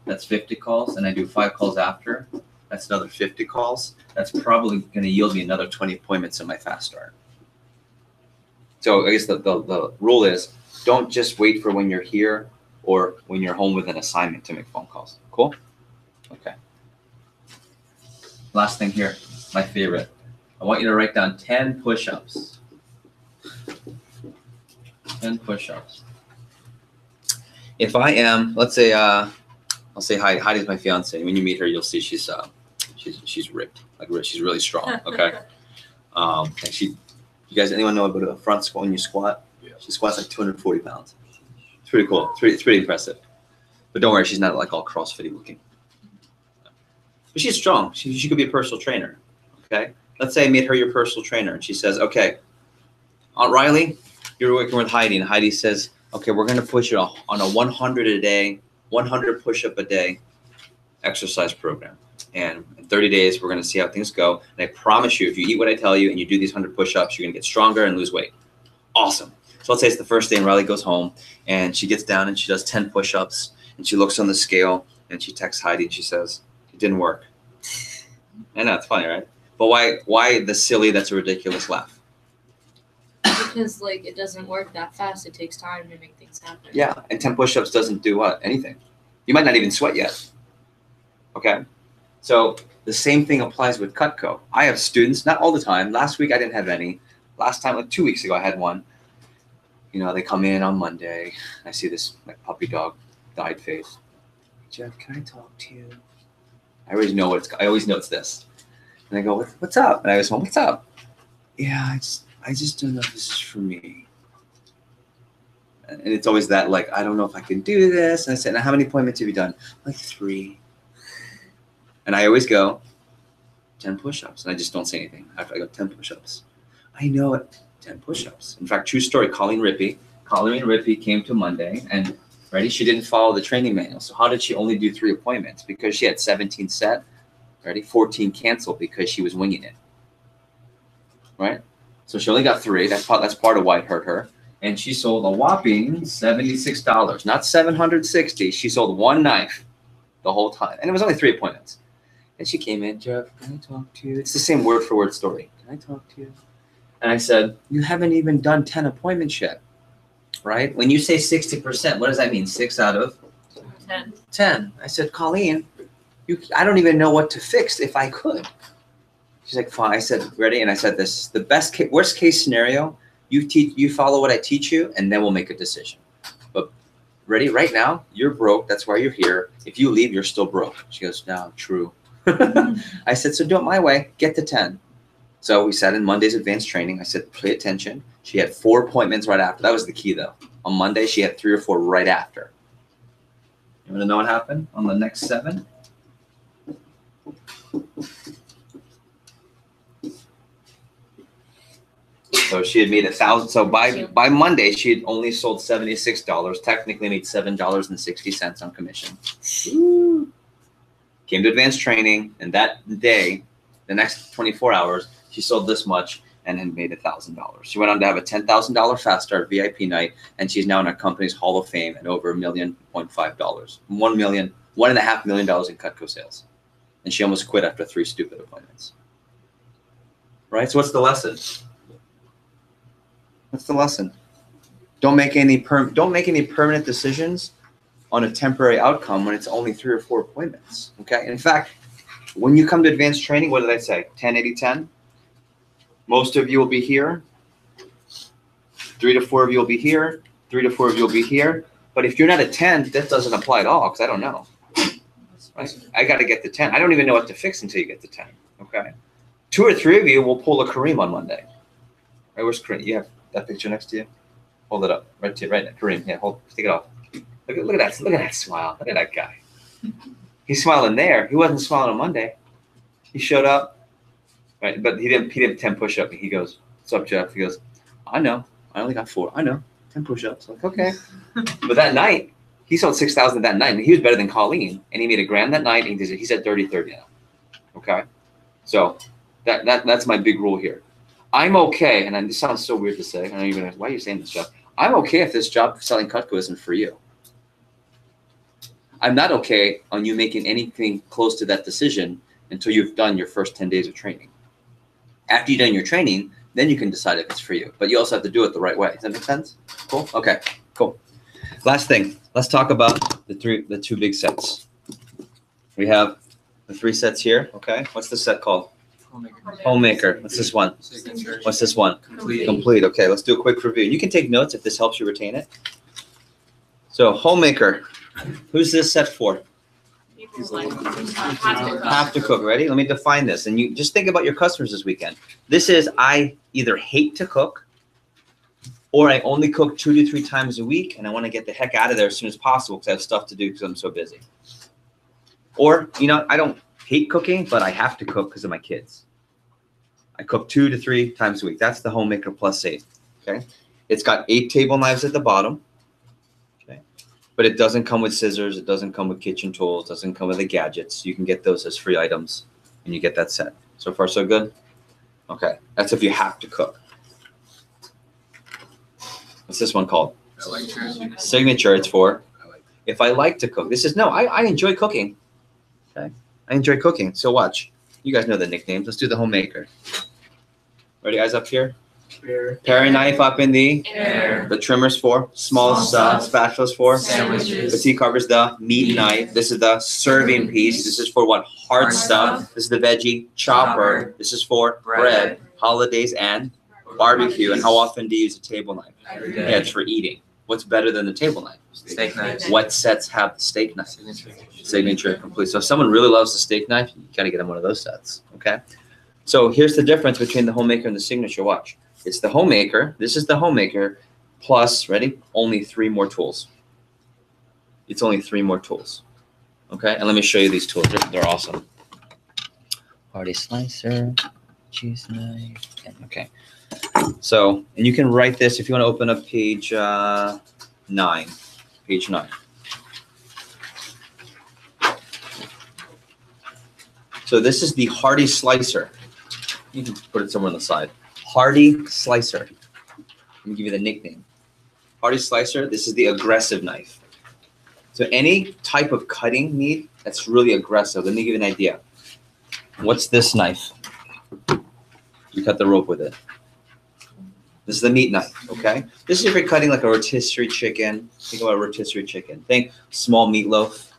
that's 50 calls, and I do 5 calls after, That's another 50 calls. That's probably going to yield me another 20 appointments in my fast start. So I guess the rule is don't just wait for when you're here or when you're home with an assignment to make phone calls. Cool? Okay. Last thing here, my favorite. I want you to write down 10 push-ups. 10 push-ups. If I am, let's say, I'll say Heidi. Heidi's my fiance. When you meet her, you'll see she's ripped. Like she's really strong. Okay. And you guys, anyone know about a front squat when you squat? Yeah. She squats like 240 pounds. It's pretty cool. It's pretty impressive. But don't worry, she's not like all CrossFit-y looking. But she's strong. She could be a personal trainer. Okay. Let's say I made her your personal trainer, and she says, "Okay, Aunt Riley, you're working with Heidi," and Heidi says, "Okay, we're going to push you on a 100 a day, 100 push-up a day exercise program. And in 30 days, we're going to see how things go. And I promise you, if you eat what I tell you and you do these 100 push-ups, you're going to get stronger and lose weight." Awesome. So let's say it's the first day and Riley goes home and she gets down and she does 10 push-ups and she looks on the scale and she texts Heidi and she says, "It didn't work." I know, it's funny, right? But why the silly, that's a ridiculous laugh? Because like it doesn't work that fast. It takes time to make things happen. Yeah, and 10 push-ups doesn't do what? Anything. You might not even sweat yet. Okay? So the same thing applies with Cutco. I have students, not all the time. Last week I didn't have any. Last time, like 2 weeks ago, I had one. You know, they come in on Monday. I see this like puppy dog, dyed face. "Jeff, can I talk to you?" I always know it's this. And I go, "What's up?" And I always go, "What's up?" "Yeah, I just don't know if this is for me." And it's always that, like, "I don't know if I can do this." And I said, "Now, how many appointments have you done?" "Like 3. And I always go, 10 push-ups. And I just don't say anything. After I go, 10 push-ups. "I know it. 10 push-ups." In fact, true story, Colleen Rippey came to Monday and ready, she didn't follow the training manual. So how did she only do 3 appointments? Because she had 17 set, ready, 14 canceled because she was winging it. Right? So she only got 3. That's part of why it hurt her. And she sold a whopping $76, not $760. She sold 1 knife the whole time. And it was only 3 appointments. And she came in, "Jeff, can I talk to you?" It's the same word for word story. "Can I talk to you?" And I said, "You haven't even done 10 appointments yet." Right? When you say 60%, what does that mean? 6 out of 10. I said, "Colleen, I don't even know what to fix if I could." She's like, "Fine." I said, "Ready?" And I said, "This the worst case scenario. You follow what I teach you, and then we'll make a decision. But ready? Right now, you're broke. That's why you're here. If you leave, you're still broke." She goes, "No, true." I said, "So do it my way. Get to 10. So we sat in Monday's advanced training. I said, "Pay attention." She had 4 appointments right after. That was the key, though. On Monday, she had 3 or 4 right after. You want to know what happened on the next 7? So she had made 1,000. So by Monday, she had only sold $76. Technically made $7.60 on commission. Woo. Came to advanced training, and that day, the next 24 hours, she sold this much and then made $1,000. She went on to have a $10,000 fast start VIP night, and she's now in our company's Hall of Fame and over $1.5 million, $1.5 million in Cutco sales. And she almost quit after 3 stupid appointments. Right? So what's the lesson? What's the lesson? Don't make any permanent decisions on a temporary outcome when it's only 3 or 4 appointments. Okay. In fact, when you come to advanced training, what did I say? 10, 80, 10. Most of you will be here. 3 to 4 of you will be here. 3 to 4 of you will be here. But if you're not at 10, that doesn't apply at all because I don't know. Right? I got to get to 10. I don't even know what to fix until you get to 10. Okay. 2 or 3 of you will pull a Kareem on Monday. Right? Where's Kareem? You have that picture next to you? Hold it up. Right now. Kareem. Yeah, take it off. Look at that. Look at that smile. Look at that guy. He's smiling there. He wasn't smiling on Monday. He showed up. Right, but he didn't 10 push-up. He goes, "What's up, Jeff?" He goes, "I know. I only got 4. I know. 10 push-ups." I'm like, okay. But that night, he sold 6,000 that night, and he was better than Colleen, and he made $1,000 that night. And he's at 30-30 now. Okay, so that's my big rule here. I'm okay, and this sounds so weird to say. I know you're gonna, why are you saying this, Jeff? I'm okay if this job selling Cutco isn't for you. I'm not okay on you making anything close to that decision until you've done your first 10 days of training. After you've done your training, then you can decide if it's for you. But you also have to do it the right way. Does that make sense? Cool? Okay, cool. Last thing, let's talk about the two big sets. We have the 3 sets here, okay? What's the set called? Homemaker. What's this one? Signature. What's this one? Complete. Complete. Okay, let's do a quick review. You can take notes if this helps you retain it. So homemaker, who's this set for? People like Have to cook. Ready? Let me define this. And you just think about your customers this weekend. This is I either hate to cook or I only cook 2 to 3 times a week and I want to get the heck out of there as soon as possible because I have stuff to do because I'm so busy. Or, you know, I don't hate cooking, but I have to cook because of my kids. I cook 2 to 3 times a week. That's the homemaker plus 8. Okay. It's got 8 table knives at the bottom. Okay. But it doesn't come with scissors. It doesn't come with kitchen tools. Doesn't come with the gadgets. You can get those as free items and you get that set. So far, so good? Okay. That's if you have to cook. What's this one called? I like yours. Signature. It's for I like if I like to cook. This is no, I enjoy cooking. Okay. I enjoy cooking. So watch. You guys know the nicknames. Let's do the homemaker. Ready, guys, up here? Beer. Paring knife up in the Air. the trimmers for small stuff. Spatulas for Sandwiches. petite carvers. The meat knife. This is the serving piece. This is for what? Hard stuff. This is the veggie chopper. This is for bread, holidays, and barbecue. And how often do you use a table knife? Every Yeah, day. it's for eating. What's better than the table knife? Steak knives. What sets have the steak knife? Signature. Signature complete. So if someone really loves the steak knife, you gotta get them one of those sets. Okay. So here's the difference between the homemaker and the signature. Watch. It's the homemaker. This is the homemaker plus, ready? Only 3 more tools. It's only 3 more tools. Okay. And let me show you these tools. They're awesome. Party slicer, cheese knife. Okay. So, and you can write this if you want to open up page 9. Page 9. So this is the Hardy slicer. You can put it somewhere on the side. Hardy slicer. Let me give you the nickname. Hardy slicer, this is the aggressive knife. So any type of cutting need that's really aggressive, let me give you an idea. What's this knife? You cut the rope with it. This is the meat knife, okay? This is if you're cutting like a rotisserie chicken. Think about a rotisserie chicken. Think small meatloaf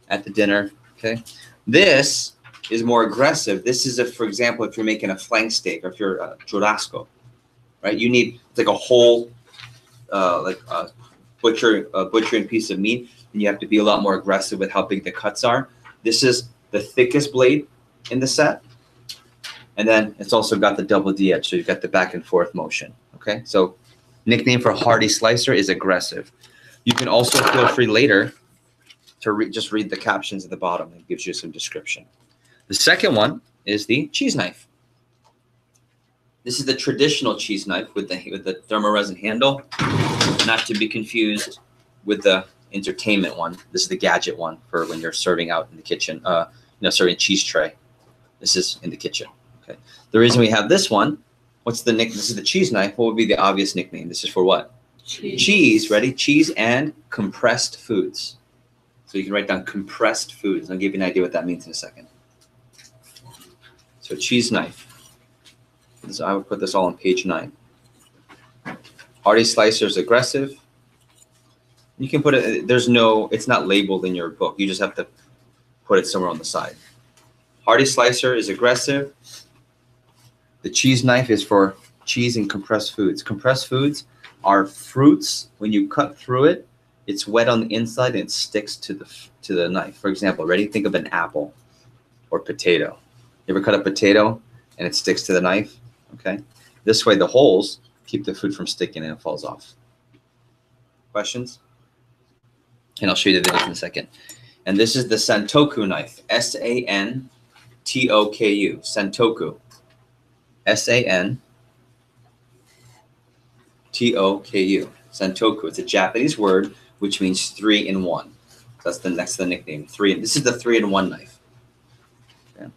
at the dinner, okay? This is more aggressive. This is, for example, if you're making a flank steak or if you're a churrasco, right? You need like a whole, butchering piece of meat, and you have to be a lot more aggressive with how big the cuts are. This is the thickest blade in the set. And then it's also got the double D edge, so you've got the back and forth motion, okay? So nickname for Hardy slicer is aggressive. You can also feel free later to just read the captions at the bottom. It gives you some description. The second one is the cheese knife. This is the traditional cheese knife with the thermoresin handle, not to be confused with the entertainment one. This is the gadget one for when you're serving out in the kitchen, serving cheese tray. This is in the kitchen. Okay. The reason we have this one, what's the nick? This is the cheese knife. What would be the obvious nickname? This is for what? Cheese. Ready? Cheese and compressed foods. So you can write down compressed foods. I'll give you an idea what that means in a second. So cheese knife. I would put this all on page 9. Hardy slicer is aggressive. You can put it, it's not labeled in your book. You just have to put it somewhere on the side. Hardy slicer is aggressive. The cheese knife is for cheese and compressed foods. Compressed foods are fruits. When you cut through it, it's wet on the inside and it sticks to the knife. For example, ready? Think of an apple or potato. You ever cut a potato and it sticks to the knife? Okay. This way the holes keep the food from sticking and it falls off. Questions? And I'll show you the videos in a second. And this is the Santoku knife. S-A-N-T-O-K-U. Santoku. S-A-N-T-O-K-U. Santoku. It's a Japanese word which means 3 in 1. That's the nickname. 3. This is the 3-in-1 knife. Okay.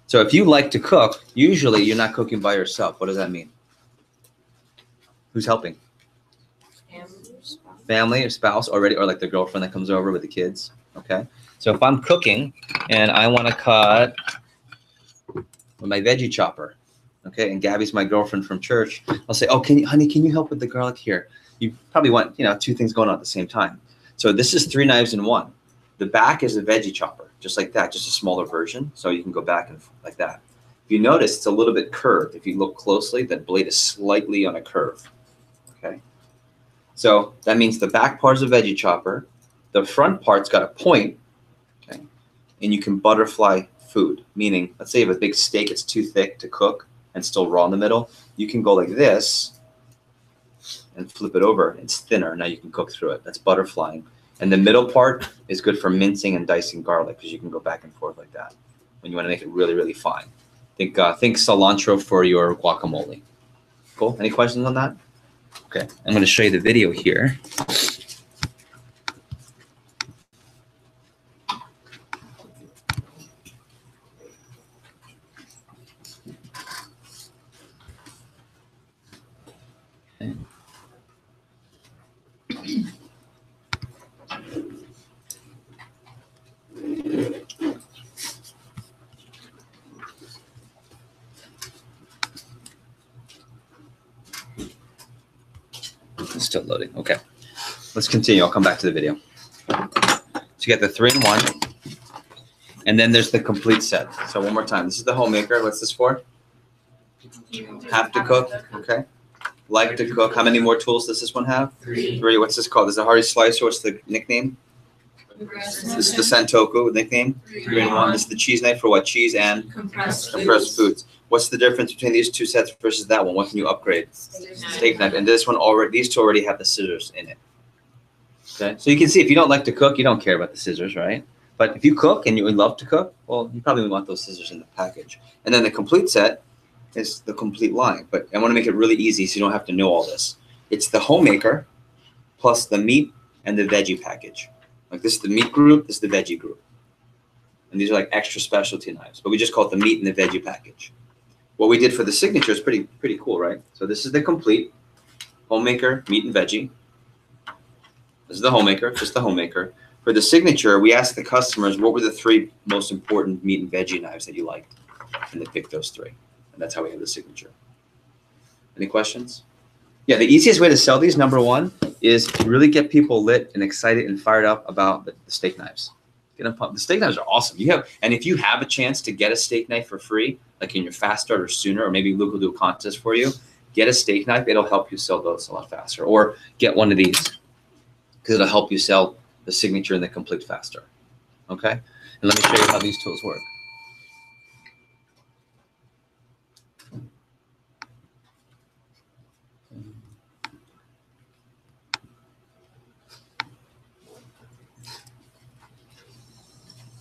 So if you like to cook, usually you're not cooking by yourself. What does that mean? Who's helping? Family or spouse already, or like the girlfriend that comes over with the kids. Okay. So if I'm cooking and I want to cut with my veggie chopper. Okay, and Gabby's my girlfriend from church. I'll say, oh, honey, can you help with the garlic here? You probably want, two things going on at the same time. So this is 3 knives in one. The back is a veggie chopper, just like that, just a smaller version. So you can go back and like that. If you notice, it's a little bit curved. If you look closely, that blade is slightly on a curve. Okay. So that means the back part is a veggie chopper. The front part's got a point. Okay. And you can butterfly food, meaning, let's say you have a big steak, it's too thick to cook and still raw in the middle. You can go like this and flip it over. It's thinner. Now you can cook through it. That's butterflying. And the middle part is good for mincing and dicing garlic because you can go back and forth like that when you want to make it really, really fine. Think cilantro for your guacamole. Cool. Any questions on that? Okay. I'm going to show you the video here. It's still loading. Okay. Let's continue. I'll come back to the video. So you got the 3-in-1. And then there's the complete set. So one more time. This is the homemaker. What's this for? Have to cook. Okay. Like to cook. How many more tools does this one have? 3. What's this called? This is a hearty slicer. What's the nickname? This is the Santoku nickname. 3-in-1. This is the cheese knife for what? Cheese and compressed foods. What's the difference between these 2 sets versus that one? What can you upgrade? Steak knife. And this one these 2 already have the scissors in it. Okay. So you can see if you don't like to cook, you don't care about the scissors, right? But if you cook and you love to cook, well, you probably want those scissors in the package. And then the complete set is the complete line. But I want to make it really easy so you don't have to know all this. It's the homemaker plus the meat and the veggie package. Like this is the meat group, this is the veggie group. And these are like extra specialty knives, but we just call it the meat and the veggie package. What we did for the signature is pretty cool, right? So this is the complete homemaker, meat and veggie. This is the homemaker, just the homemaker. For the signature, we asked the customers what were the 3 most important meat and veggie knives that you liked, and they picked those 3. And that's how we have the signature. Any questions? Yeah, the easiest way to sell these, number 1, is to really get people lit and excited and fired up about the steak knives. Get them pumped. The steak knives are awesome. And if you have a chance to get a steak knife for free, like in your fast start or sooner, or maybe Luke will do a contest for you, get a steak knife. It'll help you sell those a lot faster. Or get one of these because it'll help you sell the signature and the complete faster. Okay? And let me show you how these tools work.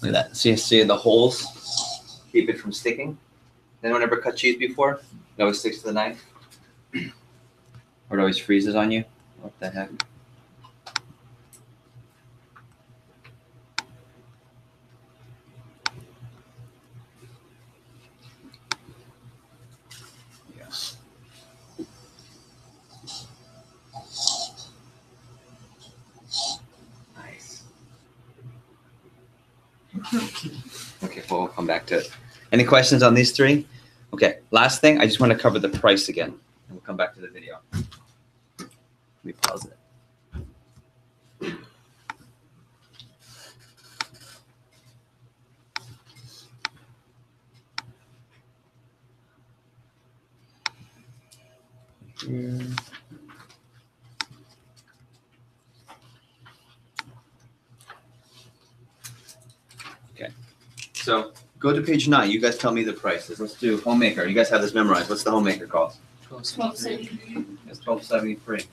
Look at that. See the holes? Keep it from sticking. Anyone ever cut cheese before? It always sticks to the knife? Or it always freezes on you? What the heck? Yeah. Nice. Okay, well, we'll come back to it. Any questions on these 3? Okay, last thing, I just want to cover the price again, and we'll come back to the video. Let me pause it. Here. Okay, so go to page 9. You guys tell me the prices. Let's do homemaker. You guys have this memorized. What's the homemaker cost? $12.73. It's $12.73.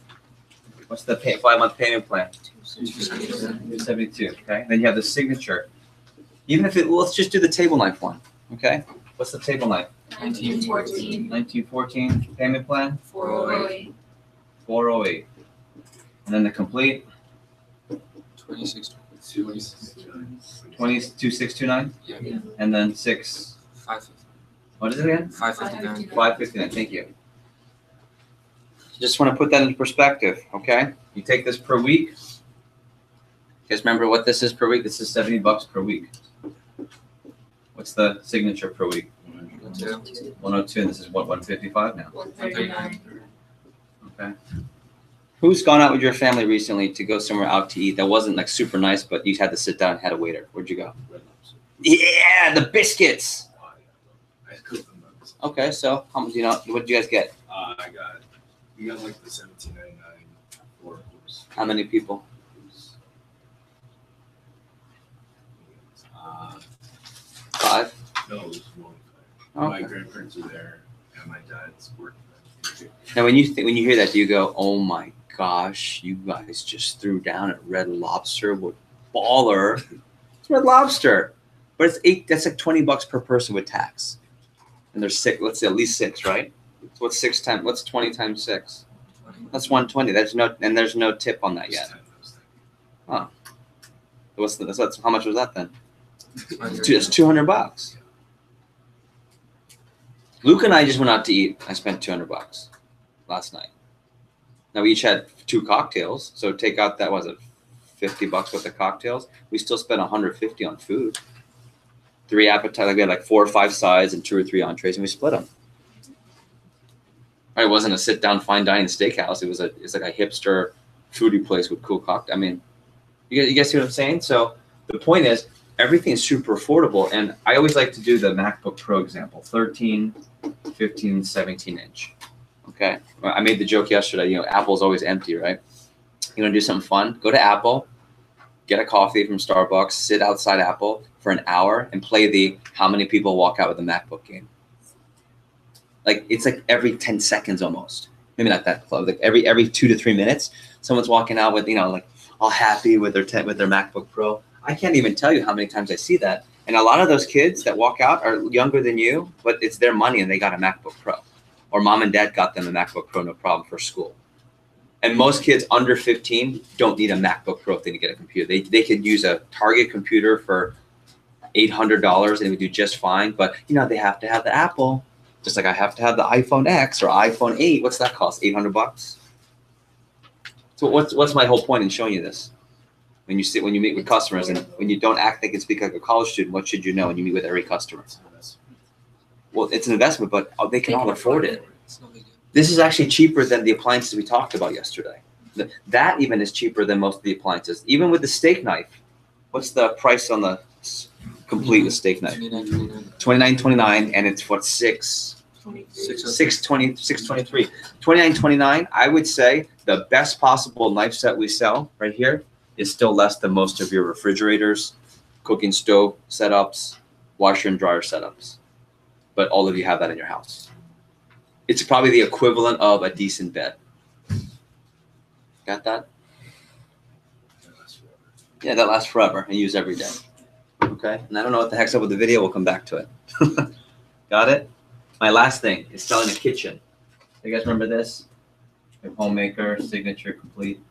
What's the 5-month payment plan? $272. Okay. Then you have the signature. Even if let's just do the table knife one. Okay. What's the table knife? $19.14. $19.14 payment plan. $408. $408. And then the complete. $22,629. Yeah. And then 6. 550. What is it again? 559. $559. Thank you. Just want to put that into perspective. Okay. You take this per week. You guys remember what this is per week? This is $70 per week. What's the signature per week? 102, and this is what, 155 now? 139. Okay. Who's gone out with your family recently to go somewhere out to eat that wasn't like super nice, but you had to sit down and had a waiter? Where'd you go? Red Lobster. Yeah, the biscuits. I cooked them up. Okay, so how much? What did you guys get? We got like the $17.99 for course. How many people? Five. No, it was one. Okay. My grandparents were there, and my dad's working. Now, when you hear that, do you go, "Oh my gosh, you guys just threw down at Red Lobster? What baller!" It's Red Lobster, but it's $8. That's like $20 per person with tax, and there's six. Let's say at least six, right? So what's 6 times? What's 20 times 6? That's 120. There's no tip on that yet. Huh. That's how much was that then? It's $200. Luke and I just went out to eat. I spent $200 last night. Now we each had 2 cocktails, so take out that, was it $50 worth of cocktails? We still spent $150 on food. 3 appetizers. We had like 4 or 5 sides and 2 or 3 entrees, and we split them. It wasn't a sit-down fine dining steakhouse. It's like a hipster foodie place with cool cocktails. I mean, you guys see what I'm saying? So the point is, everything is super affordable, and I always like to do the MacBook Pro example: 13, 15, 17 inch. Okay, I made the joke yesterday. Apple's always empty, right? You want to do something fun? Go to Apple, get a coffee from Starbucks, sit outside Apple for an hour, and play the "How many people walk out with a MacBook" game. Like it's like every 10 seconds almost. Maybe not that close. Like every 2 to 3 minutes, someone's walking out with like all happy with their MacBook Pro. I can't even tell you how many times I see that. And a lot of those kids that walk out are younger than you, but it's their money and they got a MacBook Pro. Or mom and dad got them a MacBook Pro, no problem, for school. And most kids under 15 don't need a MacBook Pro if they need to get a computer. They could use a Target computer for $800 and it would do just fine. But, they have to have the Apple. Just like I have to have the iPhone X or iPhone 8. What's that cost? $800? So what's my whole point in showing you this? When you meet with customers and when you don't act like and speak like a college student, what should you know when you meet with every customer? Well, it's an investment, but they can all afford it. This is actually cheaper than the appliances we talked about yesterday. That even is cheaper than most of the appliances. Even with the steak knife, what's the price on the complete with steak knife? $29.29, and it's what, $623. $29.29. I would say the best possible knife set we sell right here is still less than most of your refrigerators, cooking stove setups, washer and dryer setups. But all of you have that in your house. It's probably the equivalent of a decent bed. Got that? Yeah, that lasts forever and use every day. Okay, and I don't know what the heck's up with the video. We'll come back to it. Got it? My last thing is selling a kitchen. You guys remember this? Homemaker, signature, complete.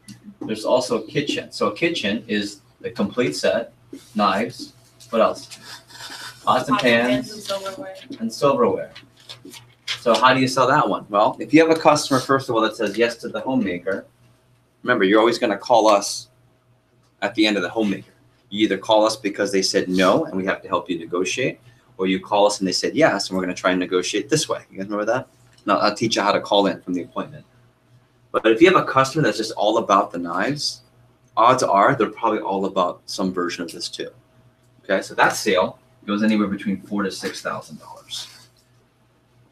There's also a kitchen. So a kitchen is the complete set, knives. What else? Pots and pans and silverware. So how do you sell that one? Well, if you have a customer, first of all, that says yes to the homemaker, remember, you're always going to call us at the end of the homemaker. You either call us because they said no and we have to help you negotiate, or you call us and they said yes and we're going to try and negotiate this way. You guys remember that? No, I'll teach you how to call in from the appointment. But if you have a customer that's just all about the knives, odds are they're probably all about some version of this too. Okay, so that sale goes anywhere between $4,000 to $6,000.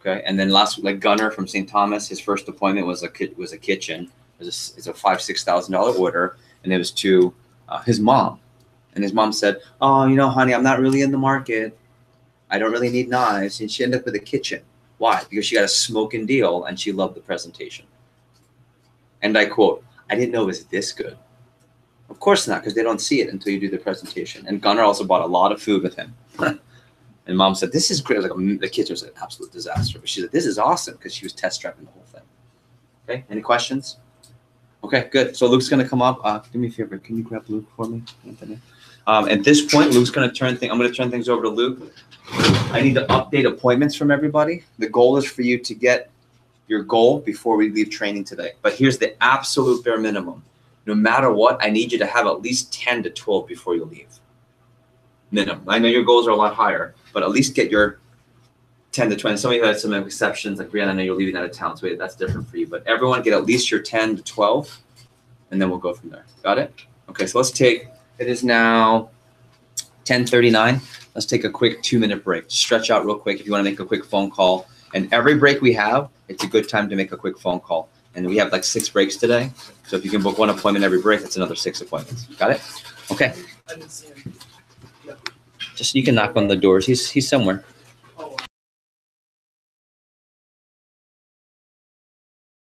Okay, and then like Gunnar from St. Thomas, his first appointment was a kitchen. It's a $5,000-$6,000 order, and it was to his mom. And his mom said, "Oh, honey, I'm not really in the market. I don't really need knives." And she ended up with a kitchen. Why? Because she got a smoking deal and she loved the presentation. And I quote, "I didn't know it was this good." Of course not, because they don't see it until you do the presentation. And Gunnar also bought a lot of food with him. And mom said, "This is great." The kitchen was an absolute disaster. But she said, "This is awesome," because she was test driving the whole thing. Okay, any questions? Okay, good. So Luke's going to come up. Do me a favor. Can you grab Luke for me, Anthony? At this point, Luke's going to I'm going to turn things over to Luke. I need to update appointments from everybody. The goal is for you to get your goal before we leave training today. But here's the absolute bare minimum. No matter what, I need you to have at least 10 to 12 before you leave. Minimum. I know your goals are a lot higher, but at least get your 10 to 20. Some of you had some exceptions, like Brianna, I know you're leaving out of town, so that's different for you. But everyone get at least your 10 to 12, and then we'll go from there. Got it? Okay, so let's take, it is now 10:39. Let's take a quick 2-minute break. Just stretch out real quick if you want to make a quick phone call. And every break we have, it's a good time to make a quick phone call. And we have like 6 breaks today. So if you can book 1 appointment every break, that's another 6 appointments. Got it? Okay. Just you can knock on the doors. He's somewhere.